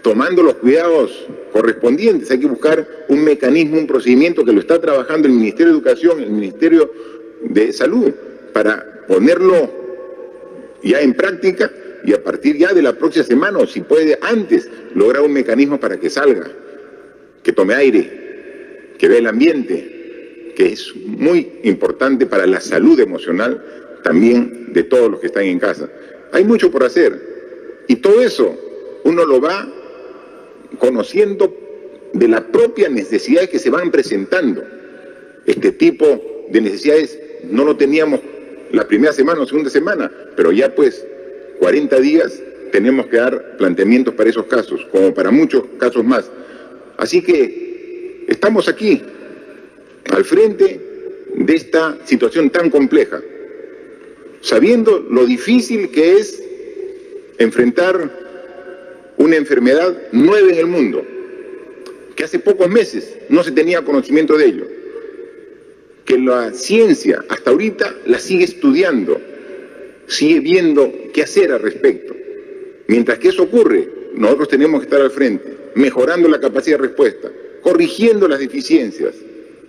tomando los cuidados correspondientes, hay que buscar un mecanismo, un procedimiento que lo está trabajando el Ministerio de Educación, el Ministerio de Salud, para ponerlo ya en práctica y a partir ya de la próxima semana, o si puede antes, lograr un mecanismo para que salga, que tome aire, que vea el ambiente, que es muy importante para la salud emocional también de todos los que están en casa. Hay mucho por hacer y todo eso uno lo va conociendo de las propias necesidades que se van presentando. Este tipo de necesidades no lo teníamos la primera semana o segunda semana, pero ya pues 40 días tenemos que dar planteamientos para esos casos, como para muchos casos más. Así que estamos aquí, al frente de esta situación tan compleja, sabiendo lo difícil que es enfrentar una enfermedad nueva en el mundo, que hace pocos meses no se tenía conocimiento de ello, que la ciencia hasta ahorita la sigue estudiando, sigue viendo qué hacer al respecto. Mientras que eso ocurre, nosotros tenemos que estar al frente, mejorando la capacidad de respuesta, corrigiendo las deficiencias,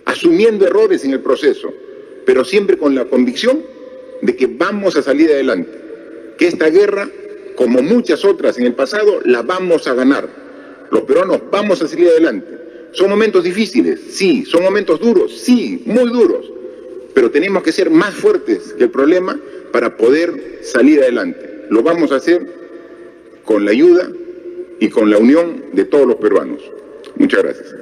asumiendo errores en el proceso, pero siempre con la convicción de que vamos a salir adelante, que esta guerra, como muchas otras en el pasado, la vamos a ganar. Los peruanos vamos a salir adelante. Son momentos difíciles, sí, son momentos duros, sí, muy duros, pero tenemos que ser más fuertes que el problema para poder salir adelante. Lo vamos a hacer con la ayuda y con la unión de todos los peruanos. Muchas gracias.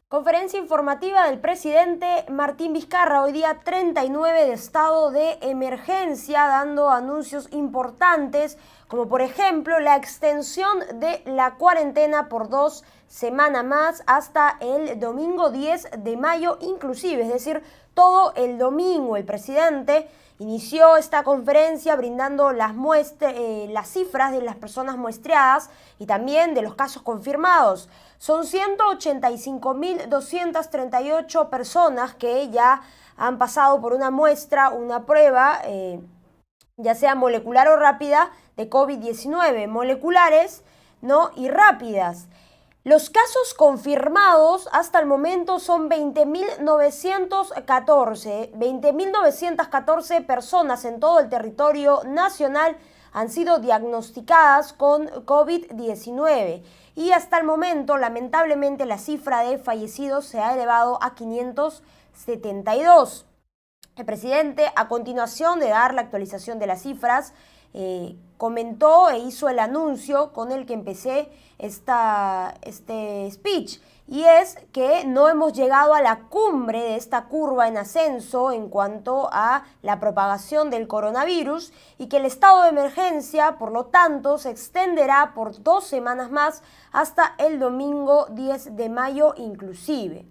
Conferencia informativa del presidente Martín Vizcarra, hoy día 39 de estado de emergencia, dando anuncios importantes, como por ejemplo la extensión de la cuarentena por 2 semanas más hasta el domingo 10 de mayo inclusive, es decir, todo el domingo. El presidente inició esta conferencia brindando las cifras de las personas muestreadas y también de los casos confirmados. Son 185.238 personas que ya han pasado por una muestra, una prueba, ya sea molecular o rápida, de COVID-19, moleculares, ¿no?, y rápidas. Los casos confirmados hasta el momento son 20.914 personas en todo el territorio nacional han sido diagnosticadas con COVID-19 y hasta el momento, lamentablemente, la cifra de fallecidos se ha elevado a 572. El presidente, a continuación de dar la actualización de las cifras, comentó e hizo el anuncio con el que empecé este speech, y es que no hemos llegado a la cumbre de esta curva en ascenso en cuanto a la propagación del coronavirus y que el estado de emergencia, por lo tanto, se extenderá por 2 semanas más hasta el domingo 10 de mayo inclusive.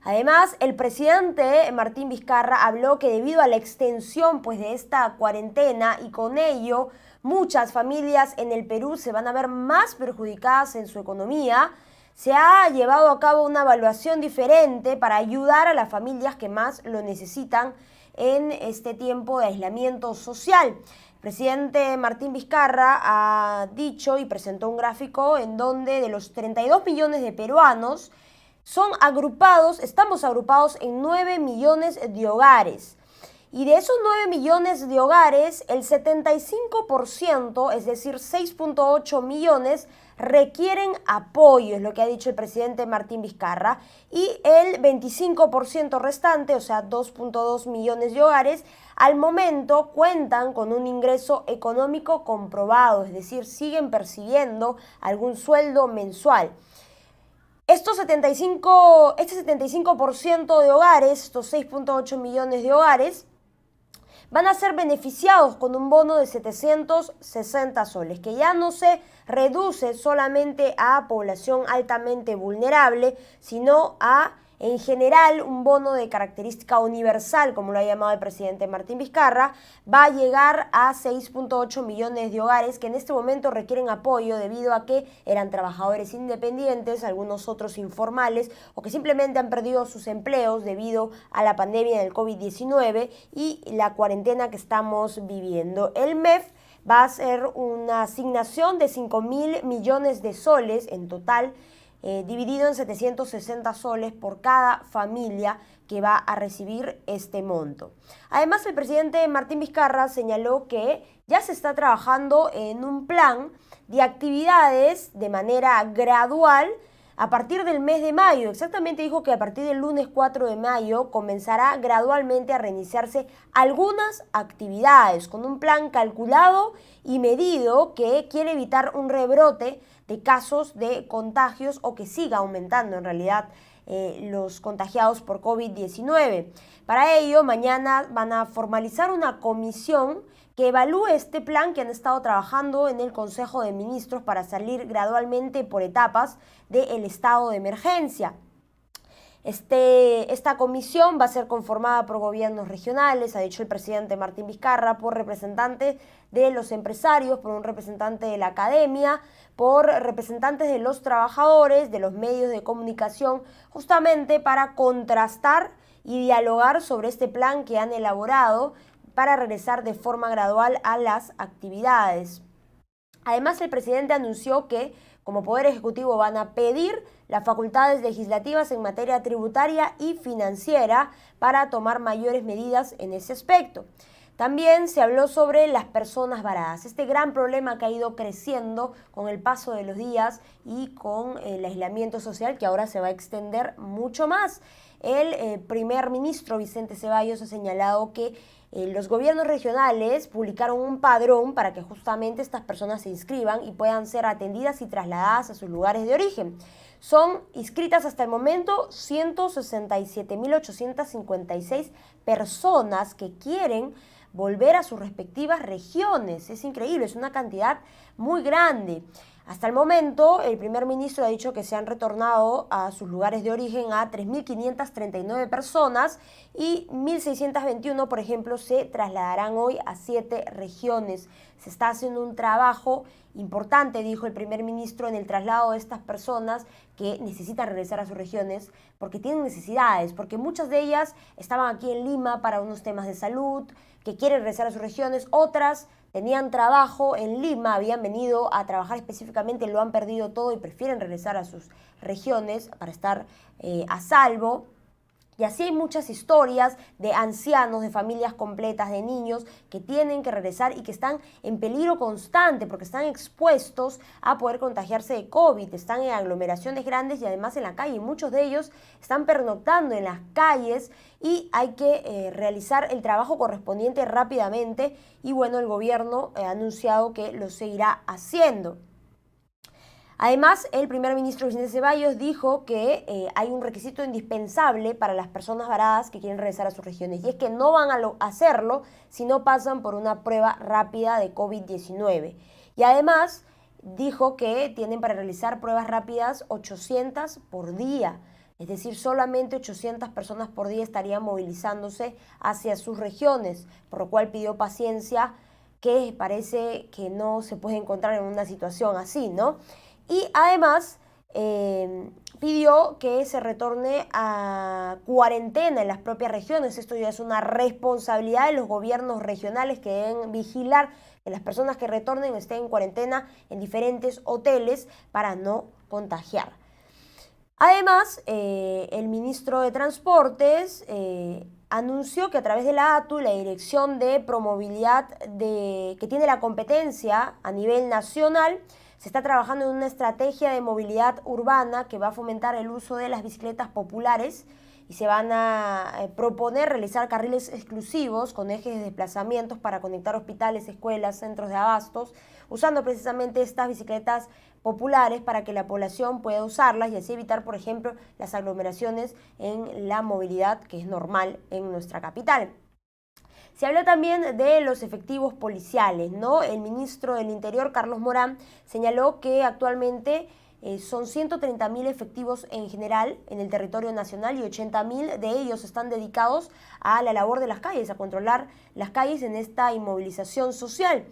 Además, el presidente Martín Vizcarra habló que debido a la extensión de esta cuarentena y con ello muchas familias en el Perú se van a ver más perjudicadas en su economía, se ha llevado a cabo una evaluación diferente para ayudar a las familias que más lo necesitan en este tiempo de aislamiento social. El presidente Martín Vizcarra ha dicho y presentó un gráfico en donde de los 32 millones de peruanos estamos agrupados en 9 millones de hogares. Y de esos 9 millones de hogares, el 75%, es decir, 6.8 millones, requieren apoyo, es lo que ha dicho el presidente Martín Vizcarra, y el 25% restante, o sea, 2.2 millones de hogares, al momento cuentan con un ingreso económico comprobado, es decir, siguen percibiendo algún sueldo mensual. Este 75% de hogares, estos 6.8 millones de hogares, van a ser beneficiados con un bono de 760 soles, que ya no se reduce solamente a población altamente vulnerable, sino a, en general, un bono de característica universal, como lo ha llamado el presidente Martín Vizcarra, va a llegar a 6.8 millones de hogares que en este momento requieren apoyo debido a que eran trabajadores independientes, algunos otros informales, o que simplemente han perdido sus empleos debido a la pandemia del COVID-19 y la cuarentena que estamos viviendo. El MEF va a hacer una asignación de 5.000 millones de soles en total, dividido en 760 soles por cada familia que va a recibir este monto. Además, el presidente Martín Vizcarra señaló que ya se está trabajando en un plan de actividades de manera gradual a partir del mes de mayo. Exactamente dijo que a partir del lunes 4 de mayo comenzará gradualmente a reiniciarse algunas actividades con un plan calculado y medido que quiere evitar un rebrote de casos de contagios o que siga aumentando en realidad los contagiados por COVID-19. Para ello, mañana van a formalizar una comisión que evalúe este plan que han estado trabajando en el Consejo de Ministros para salir gradualmente por etapas del estado de emergencia. Esta comisión va a ser conformada por gobiernos regionales, ha dicho el presidente Martín Vizcarra, por representantes de los empresarios, por un representante de la academia, por representantes de los trabajadores, de los medios de comunicación, justamente para contrastar y dialogar sobre este plan que han elaborado para regresar de forma gradual a las actividades. Además, el presidente anunció que como Poder Ejecutivo van a pedir las facultades legislativas en materia tributaria y financiera para tomar mayores medidas en ese aspecto. También se habló sobre las personas varadas, este gran problema que ha ido creciendo con el paso de los días y con el aislamiento social que ahora se va a extender mucho más. El primer ministro Vicente Ceballos ha señalado que los gobiernos regionales publicaron un padrón para que justamente estas personas se inscriban y puedan ser atendidas y trasladadas a sus lugares de origen. Son inscritas hasta el momento 167.856 personas que quieren volver a sus respectivas regiones. Es increíble, es una cantidad muy grande. Hasta el momento, el primer ministro ha dicho que se han retornado a sus lugares de origen a 3.539 personas y 1.621, por ejemplo, se trasladarán hoy a 7 regiones. Se está haciendo un trabajo importante, dijo el primer ministro, en el traslado de estas personas que necesitan regresar a sus regiones porque tienen necesidades, porque muchas de ellas estaban aquí en Lima para unos temas de salud, que quieren regresar a sus regiones, otras tenían trabajo en Lima, habían venido a trabajar específicamente, lo han perdido todo y prefieren regresar a sus regiones para estar a salvo. Y así hay muchas historias de ancianos, de familias completas, de niños que tienen que regresar y que están en peligro constante porque están expuestos a poder contagiarse de COVID. Están en aglomeraciones grandes y además en la calle. Muchos de ellos están pernoctando en las calles y hay que realizar el trabajo correspondiente rápidamente. Y bueno, el gobierno ha anunciado que lo seguirá haciendo. Además, el primer ministro Vicente Ceballos dijo que hay un requisito indispensable para las personas varadas que quieren regresar a sus regiones y es que no van a hacerlo si no pasan por una prueba rápida de COVID-19. Y además dijo que tienen para realizar pruebas rápidas 800 por día, es decir, solamente 800 personas por día estarían movilizándose hacia sus regiones, por lo cual pidió paciencia, que parece que no se puede encontrar en una situación así, ¿no? Y además pidió que se retorne a cuarentena en las propias regiones. Esto ya es una responsabilidad de los gobiernos regionales que deben vigilar que las personas que retornen estén en cuarentena en diferentes hoteles para no contagiar. Además, el ministro de Transportes anunció que a través de la ATU, la Dirección de Promovilidad que tiene la competencia a nivel nacional, se está trabajando en una estrategia de movilidad urbana que va a fomentar el uso de las bicicletas populares y se van a proponer realizar carriles exclusivos con ejes de desplazamientos para conectar hospitales, escuelas, centros de abastos, usando precisamente estas bicicletas populares para que la población pueda usarlas y así evitar, por ejemplo, las aglomeraciones en la movilidad que es normal en nuestra capital. Se habló también de los efectivos policiales, ¿no? El ministro del Interior, Carlos Morán, señaló que actualmente son 130.000 efectivos en general en el territorio nacional y 80.000 de ellos están dedicados a la labor de las calles, a controlar las calles en esta inmovilización social.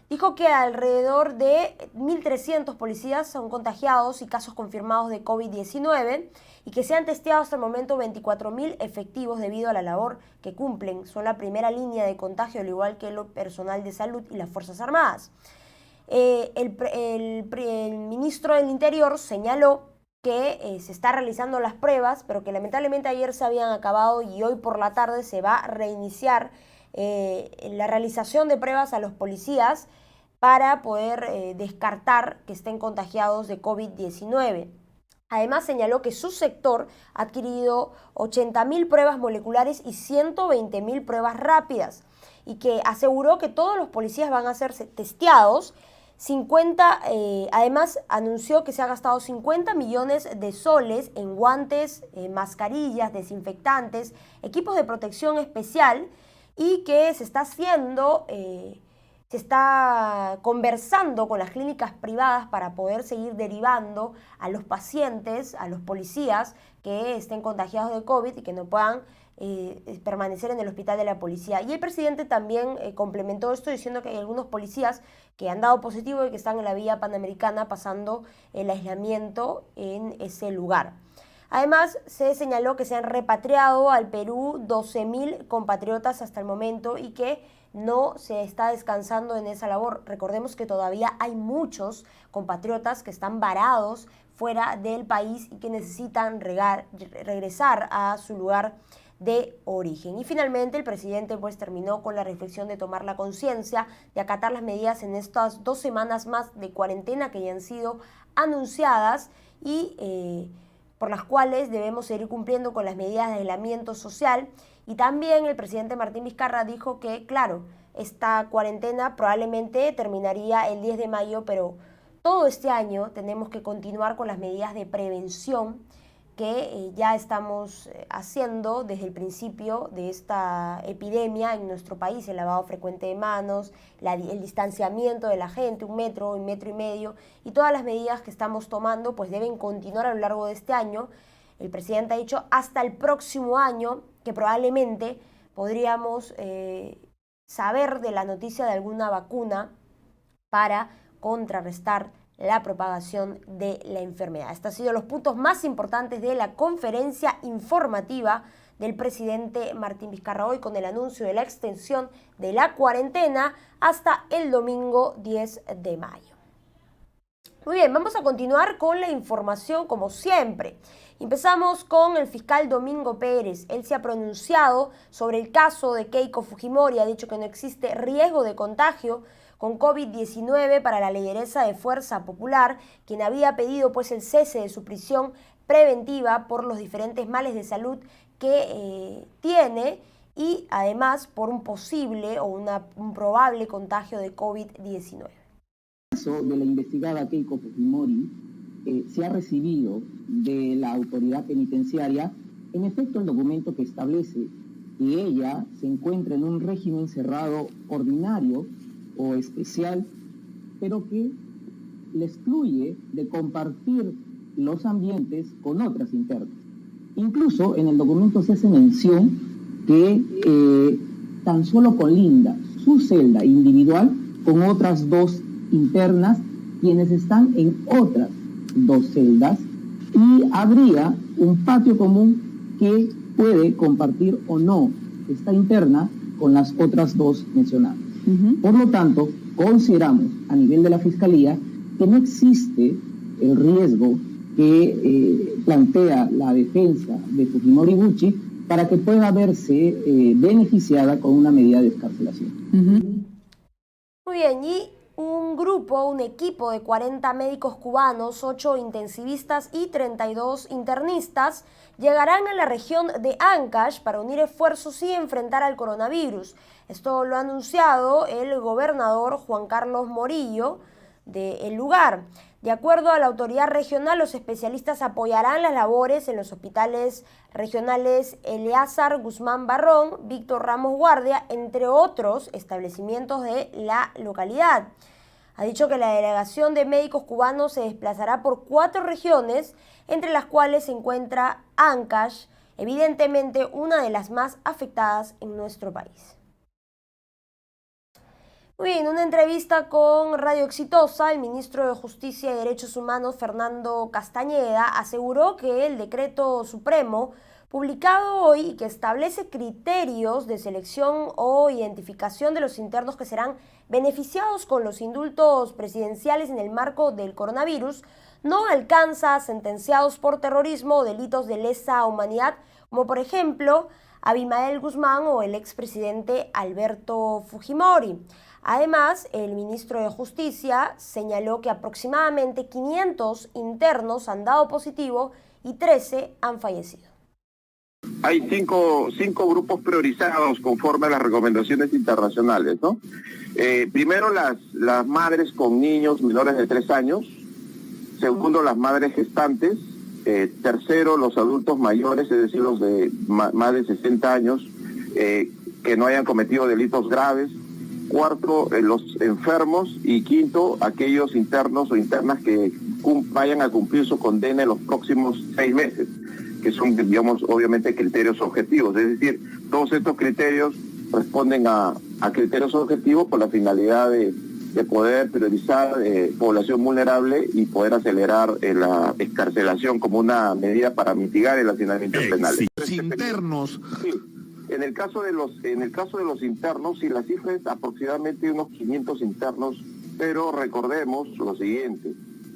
Dijo que alrededor de 1.300 policías son contagiados y casos confirmados de COVID-19 y que se han testeado hasta el momento 24.000 efectivos debido a la labor que cumplen. Son la primera línea de contagio, al igual que el personal de salud y las Fuerzas Armadas. El ministro del Interior señaló que se está realizando las pruebas, pero que lamentablemente ayer se habían acabado y hoy por la tarde se va a reiniciar la realización de pruebas a los policías para poder descartar que estén contagiados de COVID-19. Además señaló que su sector ha adquirido 80.000 pruebas moleculares y 120.000 pruebas rápidas y que aseguró que todos los policías van a ser testeados además anunció que se ha gastado 50 millones de soles en guantes, mascarillas, desinfectantes, equipos de protección especial y que se está conversando con las clínicas privadas para poder seguir derivando a los pacientes, a los policías que estén contagiados de COVID y que no puedan permanecer en el hospital de la policía. Y el presidente también complementó esto diciendo que hay algunos policías que han dado positivo y que están en la vía panamericana pasando el aislamiento en ese lugar. Además, se señaló que se han repatriado al Perú 12.000 compatriotas hasta el momento y que no se está descansando en esa labor. Recordemos que todavía hay muchos compatriotas que están varados fuera del país y que necesitan regresar a su lugar de origen. Y finalmente el presidente terminó con la reflexión de tomar la conciencia, de acatar las medidas en estas 2 semanas más de cuarentena que ya han sido anunciadas y por las cuales debemos seguir cumpliendo con las medidas de aislamiento social. Y también el presidente Martín Vizcarra dijo que, claro, esta cuarentena probablemente terminaría el 10 de mayo, pero todo este año tenemos que continuar con las medidas de prevención que ya estamos haciendo desde el principio de esta epidemia en nuestro país, el lavado frecuente de manos, el distanciamiento de la gente, 1 metro, 1,5 metros, y todas las medidas que estamos tomando pues deben continuar a lo largo de este año. El presidente ha dicho hasta el próximo año que probablemente podríamos saber de la noticia de alguna vacuna para contrarrestar la propagación de la enfermedad. Estos han sido los puntos más importantes de la conferencia informativa del presidente Martín Vizcarra hoy, con el anuncio de la extensión de la cuarentena hasta el domingo 10 de mayo. Muy bien, vamos a continuar con la información como siempre. Empezamos con el fiscal Domingo Pérez. Él se ha pronunciado sobre el caso de Keiko Fujimori, ha dicho que no existe riesgo de contagio con COVID-19 para la lideresa de Fuerza Popular, quien había pedido el cese de su prisión preventiva por los diferentes males de salud que tiene y además por un posible o un probable contagio de COVID-19. El caso de la investigada Keiko Fujimori se ha recibido de la autoridad penitenciaria, en efecto, el documento que establece que ella se encuentra en un régimen cerrado ordinario o especial, pero que le excluye de compartir los ambientes con otras internas. Incluso en el documento se hace mención que tan solo colinda su celda individual con otras 2 internas, quienes están en otras 2 celdas, y habría un patio común que puede compartir o no esta interna con las otras 2 mencionadas. Por lo tanto, consideramos a nivel de la Fiscalía que no existe el riesgo que plantea la defensa de Fujimori Gucci para que pueda verse beneficiada con una medida de excarcelación. Muy bien, y un equipo de 40 médicos cubanos, 8 intensivistas y 32 internistas llegarán a la región de Ancash para unir esfuerzos y enfrentar al coronavirus. Esto lo ha anunciado el gobernador Juan Carlos Morillo del lugar. De acuerdo a la autoridad regional, los especialistas apoyarán las labores en los hospitales regionales Eleazar Guzmán Barrón, Víctor Ramos Guardia, entre otros establecimientos de la localidad. Ha dicho que la delegación de médicos cubanos se desplazará por 4 regiones, entre las cuales se encuentra Ancash, evidentemente una de las más afectadas en nuestro país. Muy bien, en una entrevista con Radio Exitosa, el ministro de Justicia y Derechos Humanos, Fernando Castañeda, aseguró que el decreto supremo publicado hoy, que establece criterios de selección o identificación de los internos que serán beneficiados con los indultos presidenciales en el marco del coronavirus, no alcanza a sentenciados por terrorismo o delitos de lesa humanidad, como por ejemplo Abimael Guzmán o el expresidente Alberto Fujimori. Además, el ministro de Justicia señaló que aproximadamente 500 internos han dado positivo y 13 han fallecido. hay cinco grupos priorizados conforme a las recomendaciones internacionales, ¿no? Primero, las madres con niños menores de 3 años. Segundo, las madres gestantes. Tercero, los adultos mayores, es decir, los de más de 60 años, que no hayan cometido delitos graves. Cuarto, los enfermos. Y quinto, aquellos internos o internas que vayan a cumplir su condena en los próximos 6 meses, que son, digamos, obviamente criterios objetivos. Es decir, todos estos criterios responden a criterios objetivos con la finalidad de poder priorizar población vulnerable y poder acelerar la excarcelación como una medida para mitigar el hacinamiento penal. Internos. Sí. En el caso de los internos, sí, la cifra es aproximadamente unos 500 internos, pero recordemos lo siguiente,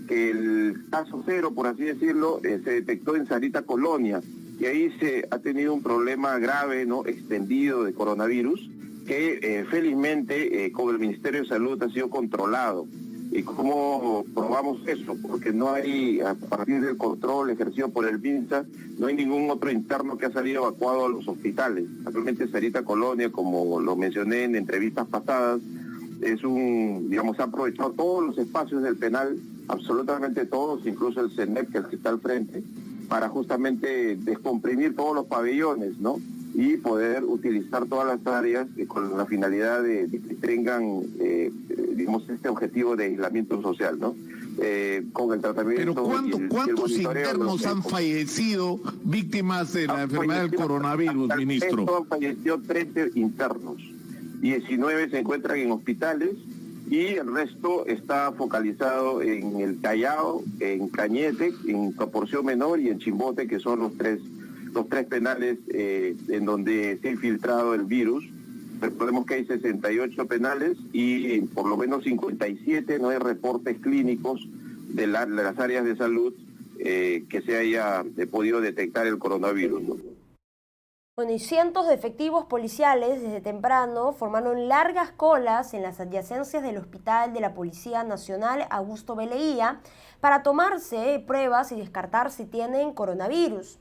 que el caso cero, por así decirlo, se detectó en Sarita Colonia, y ahí se ha tenido un problema grave, ¿no?, extendido de coronavirus, que felizmente con el Ministerio de Salud ha sido controlado. ¿Y cómo probamos eso? Porque no hay, a partir del control ejercido por el MINSA, no hay ningún otro interno que ha salido evacuado a los hospitales. Actualmente Sarita Colonia, como lo mencioné en entrevistas pasadas, ha aprovechado todos los espacios del penal, absolutamente todos, incluso el CENEP, que está al frente, para justamente descomprimir todos los pabellones, ¿no?, y poder utilizar todas las áreas con la finalidad de que tengan, este objetivo de aislamiento social, ¿no? Con el tratamiento. Pero ¿cuántos internos han fallecido víctimas de la enfermedad del coronavirus, ministro? Han fallecido 13 internos, 19 se encuentran en hospitales y el resto está focalizado en el Callao, en Cañete, en proporción menor, y en Chimbote, que son los tres penales en donde se ha infiltrado el virus. Recordemos que hay 68 penales y por lo menos 57 no hay reportes clínicos de las áreas de salud que se haya podido detectar el coronavirus, ¿no? Bueno, y cientos de efectivos policiales desde temprano formaron largas colas en las adyacencias del Hospital de la Policía Nacional Augusto B. Leguía para tomarse pruebas y descartar si tienen coronavirus.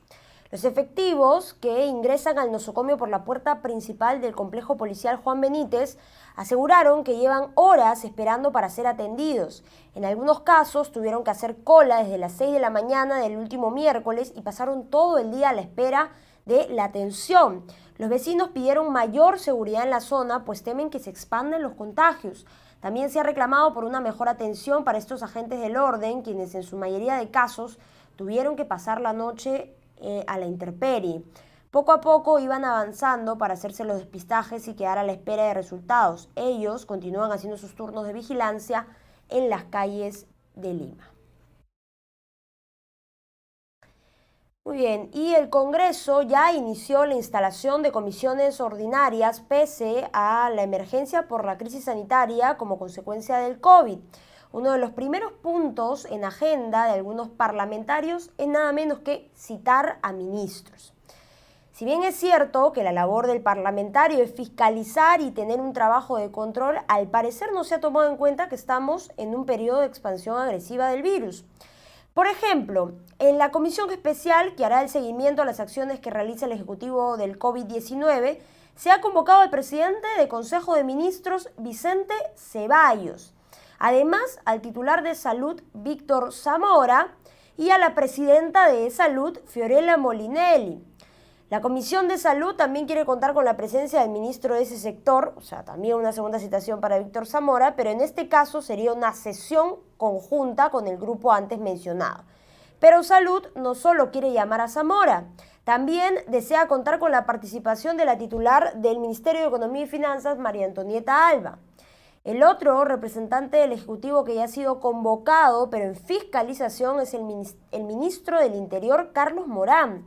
Los efectivos que ingresan al nosocomio por la puerta principal del complejo policial Juan Benítez aseguraron que llevan horas esperando para ser atendidos. En algunos casos tuvieron que hacer cola desde las 6 de la mañana del último miércoles y pasaron todo el día a la espera de la atención. Los vecinos pidieron mayor seguridad en la zona, pues temen que se expandan los contagios. También se ha reclamado por una mejor atención para estos agentes del orden, quienes en su mayoría de casos tuvieron que pasar la noche a la intemperie. Poco a poco iban avanzando para hacerse los despistajes y quedar a la espera de resultados. Ellos continúan haciendo sus turnos de vigilancia en las calles de Lima. Muy bien, y el Congreso ya inició la instalación de comisiones ordinarias pese a la emergencia por la crisis sanitaria como consecuencia del COVID. Uno de los primeros puntos en agenda de algunos parlamentarios es nada menos que citar a ministros. Si bien es cierto que la labor del parlamentario es fiscalizar y tener un trabajo de control, al parecer no se ha tomado en cuenta que estamos en un periodo de expansión agresiva del virus. Por ejemplo, en la comisión especial que hará el seguimiento a las acciones que realiza el Ejecutivo del COVID-19, se ha convocado al presidente del Consejo de Ministros, Vicente Ceballos. Además, al titular de Salud, Víctor Zamora, y a la presidenta de Salud, Fiorella Molinelli. La Comisión de Salud también quiere contar con la presencia del ministro de ese sector, o sea, también una segunda citación para Víctor Zamora, pero en este caso sería una sesión conjunta con el grupo antes mencionado. Pero Salud no solo quiere llamar a Zamora, también desea contar con la participación de la titular del Ministerio de Economía y Finanzas, María Antonieta Alba. El otro representante del Ejecutivo que ya ha sido convocado, pero en fiscalización, es el ministro del Interior, Carlos Morán.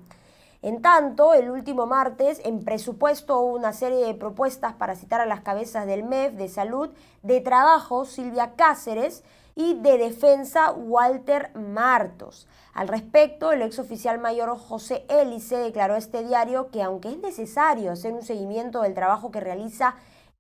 En tanto, el último martes, en presupuesto, hubo una serie de propuestas para citar a las cabezas del MEF, de Salud, de Trabajo, Silvia Cáceres, y de Defensa, Walter Martos. Al respecto, el exoficial mayor José Hélice declaró a este diario que aunque es necesario hacer un seguimiento del trabajo que realiza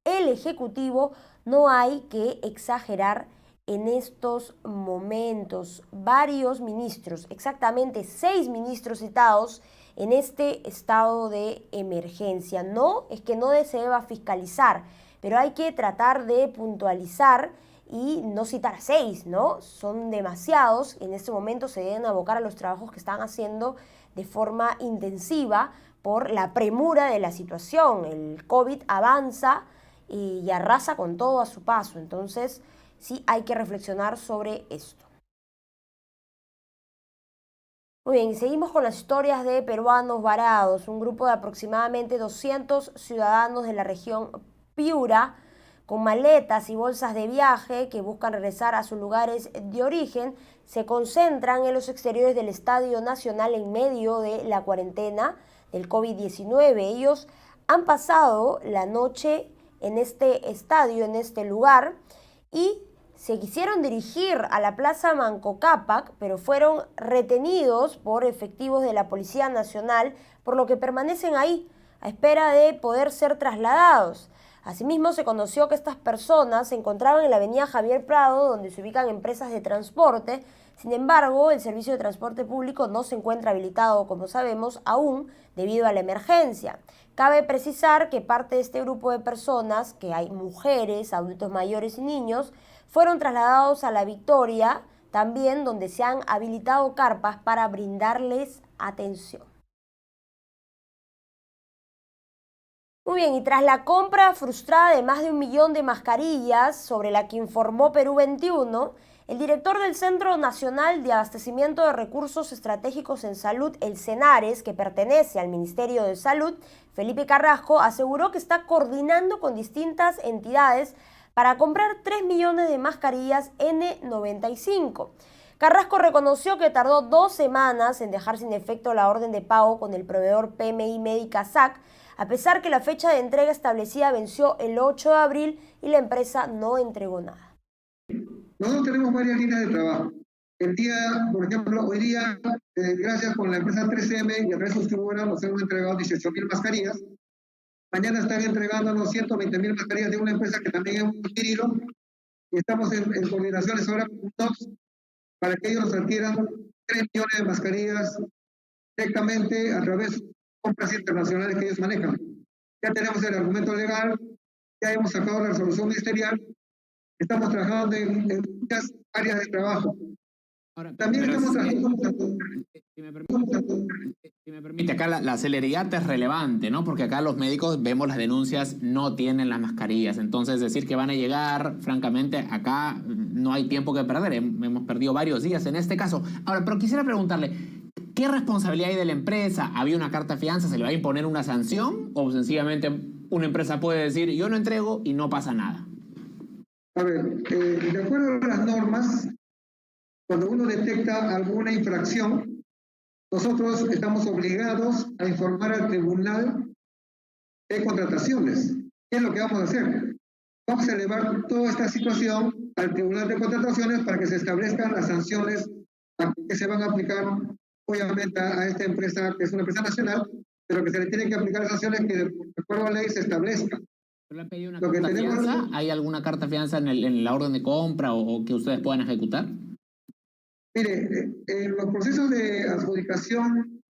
el Ejecutivo, no hay que exagerar en estos momentos. Varios ministros, exactamente 6 ministros citados en este estado de emergencia. No es que no se deba fiscalizar, pero hay que tratar de puntualizar y no citar a 6, ¿no? Son demasiados. En este momento se deben abocar a los trabajos que están haciendo de forma intensiva por la premura de la situación. El COVID avanza y arrasa con todo a su paso. Entonces, sí hay que reflexionar sobre esto. Muy bien, seguimos con las historias de peruanos varados. Un grupo de aproximadamente 200 ciudadanos de la región Piura, con maletas y bolsas de viaje que buscan regresar a sus lugares de origen, se concentran en los exteriores del Estadio Nacional en medio de la cuarentena del COVID-19. Ellos han pasado la noche en este estadio, en este lugar, y se quisieron dirigir a la Plaza Manco Cápac, pero fueron retenidos por efectivos de la Policía Nacional, por lo que permanecen ahí, a espera de poder ser trasladados. Asimismo, se conoció que estas personas se encontraban en la avenida Javier Prado, donde se ubican empresas de transporte. Sin embargo, el servicio de transporte público no se encuentra habilitado, como sabemos, aún debido a la emergencia. Cabe precisar que parte de este grupo de personas, que hay mujeres, adultos mayores y niños, fueron trasladados a La Victoria, también donde se han habilitado carpas para brindarles atención. Muy bien, y tras la compra frustrada de más de 1 millón de mascarillas, sobre la que informó Perú 21, el director del Centro Nacional de Abastecimiento de Recursos Estratégicos en Salud, el CENARES, que pertenece al Ministerio de Salud, Felipe Carrasco, aseguró que está coordinando con distintas entidades para comprar 3 millones de mascarillas N95. Carrasco reconoció que tardó 2 semanas en dejar sin efecto la orden de pago con el proveedor PMI Médica SAC, a pesar que la fecha de entrega establecida venció el 8 de abril y la empresa no entregó nada. Nosotros tenemos varias líneas de trabajo. El día, por ejemplo, hoy día, gracias con la empresa 3M y el resto de distribuidora, nos hemos entregado 18.000 mascarillas. Mañana están entregándonos 120.000 mascarillas de una empresa que también hemos adquirido. Y estamos en coordinaciones ahora con UNOPS para que ellos nos adquieran 3 millones de mascarillas directamente a través de compras internacionales que ellos manejan. Ya tenemos el argumento legal, ya hemos sacado la resolución ministerial, estamos trabajando en muchas áreas de trabajo. Ahora, también estamos trabajando si me permite, acá la celeridad es relevante, ¿no? Porque acá los médicos vemos las denuncias, no tienen las mascarillas. Entonces, decir que van a llegar, francamente, acá no hay tiempo que perder. Hemos perdido varios días en este caso. Ahora, pero quisiera preguntarle, ¿qué responsabilidad hay de la empresa? ¿Había una carta de fianza? ¿Se le va a imponer una sanción? ¿O sencillamente una empresa puede decir, yo no entrego y no pasa nada? A ver, de acuerdo a las normas, cuando uno detecta alguna infracción, nosotros estamos obligados a informar al Tribunal de Contrataciones. ¿Qué es lo que vamos a hacer? Vamos a elevar toda esta situación al Tribunal de Contrataciones para que se establezcan las sanciones que se van a aplicar, obviamente, a esta empresa, que es una empresa nacional, pero que se le tienen que aplicar sanciones que, de acuerdo a la ley, se establezcan. ¿Le han pedido una carta fianza? ¿Hay alguna carta fianza en la orden de compra o que ustedes puedan ejecutar? Mire, en los procesos de adjudicación,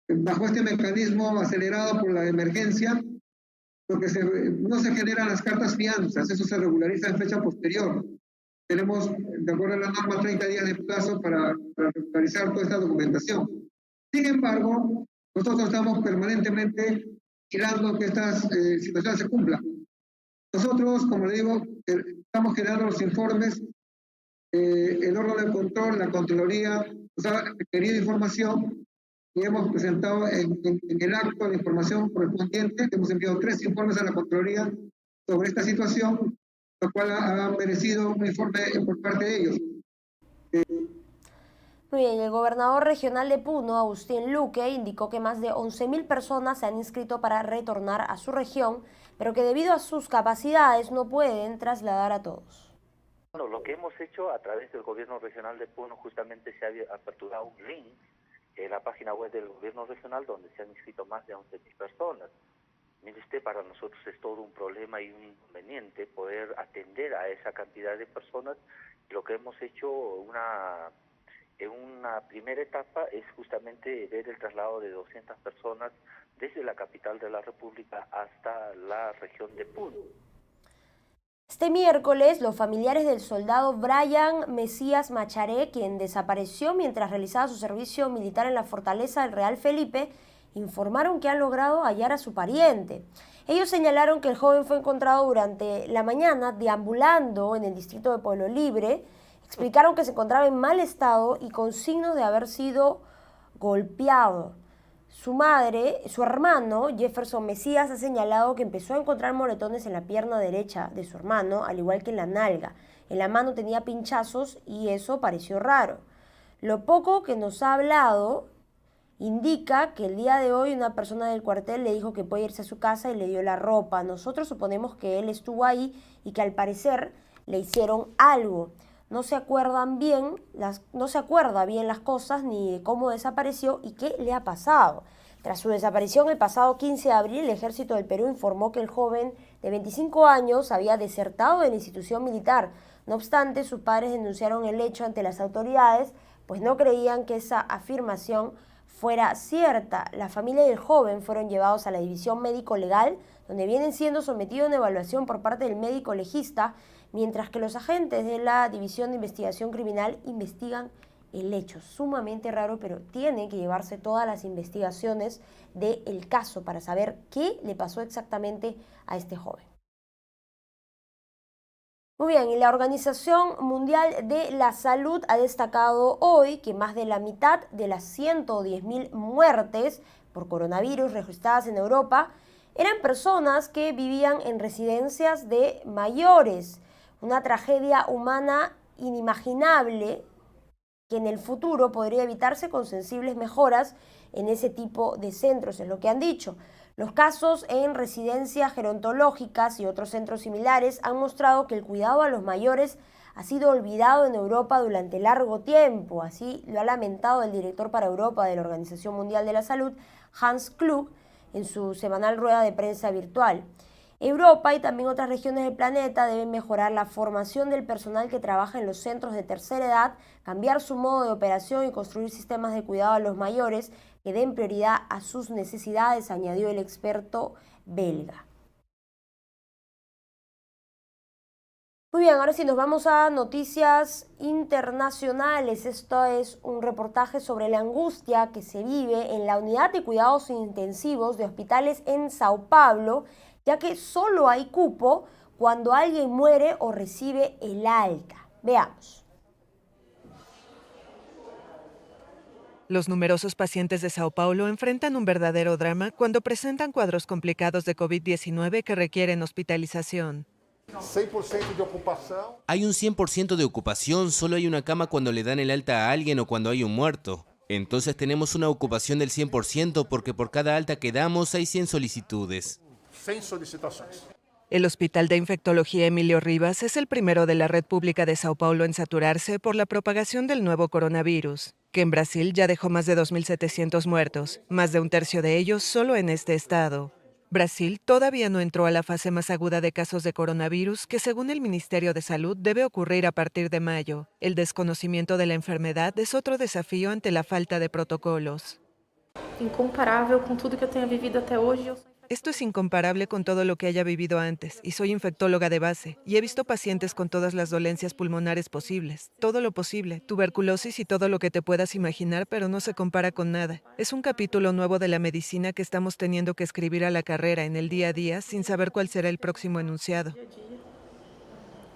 bajo este mecanismo acelerado por la emergencia, no se generan las cartas fianzas, eso se regulariza en fecha posterior. Tenemos, de acuerdo a la norma, 30 días de plazo para regularizar toda esta documentación. Sin embargo, nosotros estamos permanentemente vigilando que estas situaciones se cumplan. Nosotros, como le digo, estamos generando los informes, el órgano de control, la Contraloría, nos ha requerido información y hemos presentado en el acto la información correspondiente. Hemos enviado 3 informes a la Contraloría sobre esta situación, lo cual ha merecido un informe por parte de ellos. Muy bien, el gobernador regional de Puno, Agustín Luque, indicó que más de 11.000 personas se han inscrito para retornar a su región, pero que debido a sus capacidades no pueden trasladar a todos. Bueno, lo que hemos hecho a través del gobierno regional de Puno, justamente se ha aperturado un link en la página web del gobierno regional donde se han inscrito más de 11.000 personas. Mire usted, para nosotros es todo un problema y un inconveniente poder atender a esa cantidad de personas. Lo que hemos hecho, una En una primera etapa es justamente ver el traslado de 200 personas desde la capital de la República hasta la región de Puno. Este miércoles, los familiares del soldado Brian Mesías Macharé, quien desapareció mientras realizaba su servicio militar en la fortaleza del Real Felipe, informaron que han logrado hallar a su pariente. Ellos señalaron que el joven fue encontrado durante la mañana deambulando en el distrito de Pueblo Libre. Explicaron que se encontraba en mal estado y con signos de haber sido golpeado. Su hermano, Jefferson Mesías, ha señalado que empezó a encontrar moretones en la pierna derecha de su hermano, al igual que en la nalga. En la mano tenía pinchazos y eso pareció raro. Lo poco que nos ha hablado indica que el día de hoy una persona del cuartel le dijo que puede irse a su casa y le dio la ropa. Nosotros suponemos que él estuvo ahí y que al parecer le hicieron algo. No se acuerda bien las cosas ni de cómo desapareció y qué le ha pasado. Tras su desaparición el pasado 15 de abril, el Ejército del Perú informó que el joven de 25 años había desertado de la institución militar. No obstante, sus padres denunciaron el hecho ante las autoridades, pues no creían que esa afirmación fuera cierta. La familia del joven fueron llevados a la división médico-legal, donde vienen siendo sometidos a una evaluación por parte del médico legista, mientras que los agentes de la División de Investigación Criminal investigan el hecho. Sumamente raro, pero tiene que llevarse todas las investigaciones del caso para saber qué le pasó exactamente a este joven. Muy bien, y la Organización Mundial de la Salud ha destacado hoy que más de la mitad de las 110.000 muertes por coronavirus registradas en Europa eran personas que vivían en residencias de mayores. Una tragedia humana inimaginable que en el futuro podría evitarse con sensibles mejoras en ese tipo de centros, es lo que han dicho. Los casos en residencias gerontológicas y otros centros similares han mostrado que el cuidado a los mayores ha sido olvidado en Europa durante largo tiempo. Así lo ha lamentado el director para Europa de la Organización Mundial de la Salud, Hans Klug, en su semanal rueda de prensa virtual. Europa y también otras regiones del planeta deben mejorar la formación del personal que trabaja en los centros de tercera edad, cambiar su modo de operación y construir sistemas de cuidado a los mayores que den prioridad a sus necesidades, añadió el experto belga. Muy bien, ahora sí nos vamos a noticias internacionales. Esto es un reportaje sobre la angustia que se vive en la unidad de cuidados intensivos de hospitales en Sao Paulo, ya que solo hay cupo cuando alguien muere o recibe el alta. Veamos. Los numerosos pacientes de Sao Paulo enfrentan un verdadero drama cuando presentan cuadros complicados de COVID-19 que requieren hospitalización. 100% de ocupación. Hay un 100% de ocupación, solo hay una cama cuando le dan el alta a alguien o cuando hay un muerto. Entonces tenemos una ocupación del 100% porque por cada alta que damos hay 100 solicitudes. 100 solicitaciones. El Hospital de Infectología Emilio Rivas es el primero de la red pública de Sao Paulo en saturarse por la propagación del nuevo coronavirus, que en Brasil ya dejó más de 2.700 muertos, más de un tercio de ellos solo en este estado. Brasil todavía no entró a la fase más aguda de casos de coronavirus que, según el Ministerio de Salud, debe ocurrir a partir de mayo. El desconocimiento de la enfermedad es otro desafío ante la falta de protocolos. Incomparável con todo que eu tenha vivido até hoje. Esto es incomparable con todo lo que haya vivido antes, y soy infectóloga de base, y he visto pacientes con todas las dolencias pulmonares posibles, todo lo posible, tuberculosis y todo lo que te puedas imaginar, pero no se compara con nada. Es un capítulo nuevo de la medicina que estamos teniendo que escribir a la carrera en el día a día sin saber cuál será el próximo enunciado.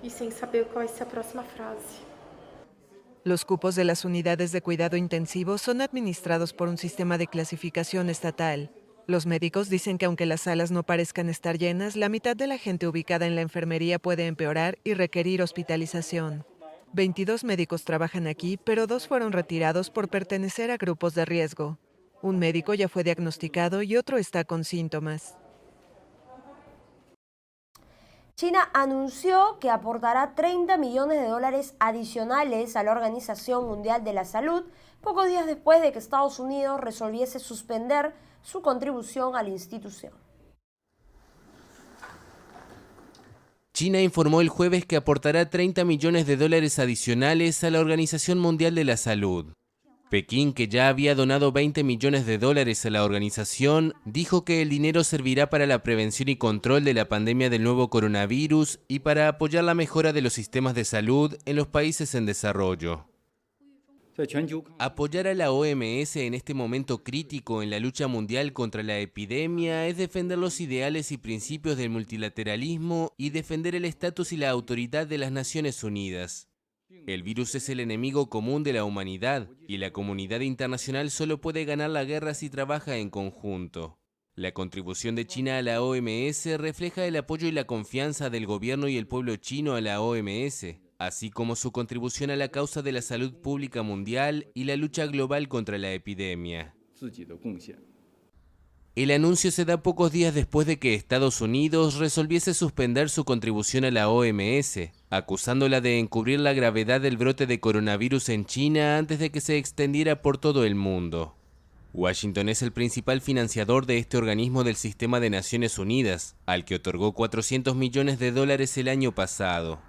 Y sin saber cuál es la próxima frase. Los cupos de las unidades de cuidado intensivo son administrados por un sistema de clasificación estatal. Los médicos dicen que aunque las salas no parezcan estar llenas, la mitad de la gente ubicada en la enfermería puede empeorar y requerir hospitalización. 22 médicos trabajan aquí, pero 2 fueron retirados por pertenecer a grupos de riesgo. Un médico ya fue diagnosticado y otro está con síntomas. China anunció que aportará $30 millones adicionales a la Organización Mundial de la Salud, pocos días después de que Estados Unidos resolviese suspender su contribución a la institución. China informó el jueves que aportará $30 millones adicionales a la Organización Mundial de la Salud. Pekín, que ya había donado $20 millones a la organización, dijo que el dinero servirá para la prevención y control de la pandemia del nuevo coronavirus y para apoyar la mejora de los sistemas de salud en los países en desarrollo. Apoyar a la OMS en este momento crítico en la lucha mundial contra la epidemia es defender los ideales y principios del multilateralismo y defender el estatus y la autoridad de las Naciones Unidas. El virus es el enemigo común de la humanidad y la comunidad internacional solo puede ganar la guerra si trabaja en conjunto. La contribución de China a la OMS refleja el apoyo y la confianza del gobierno y el pueblo chino a la OMS, así como su contribución a la causa de la salud pública mundial y la lucha global contra la epidemia. El anuncio se da pocos días después de que Estados Unidos resolviese suspender su contribución a la OMS, acusándola de encubrir la gravedad del brote de coronavirus en China antes de que se extendiera por todo el mundo. Washington es el principal financiador de este organismo del sistema de Naciones Unidas, al que otorgó $400 millones el año pasado.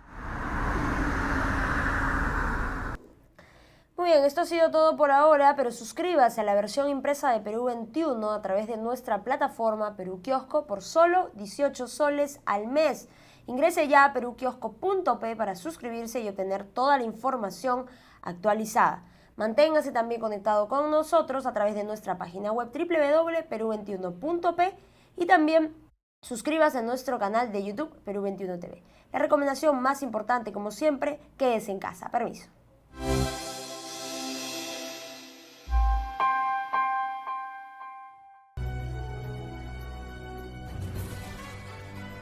Muy bien, esto ha sido todo por ahora, pero suscríbase a la versión impresa de Perú 21 a través de nuestra plataforma Perú Kiosco por solo 18 soles al mes. Ingrese ya a perukiosco.p para suscribirse y obtener toda la información actualizada. Manténgase también conectado con nosotros a través de nuestra página web www.peru21.p y también suscríbase a nuestro canal de YouTube Perú 21 TV. La recomendación más importante, como siempre, quédese en casa. Permiso.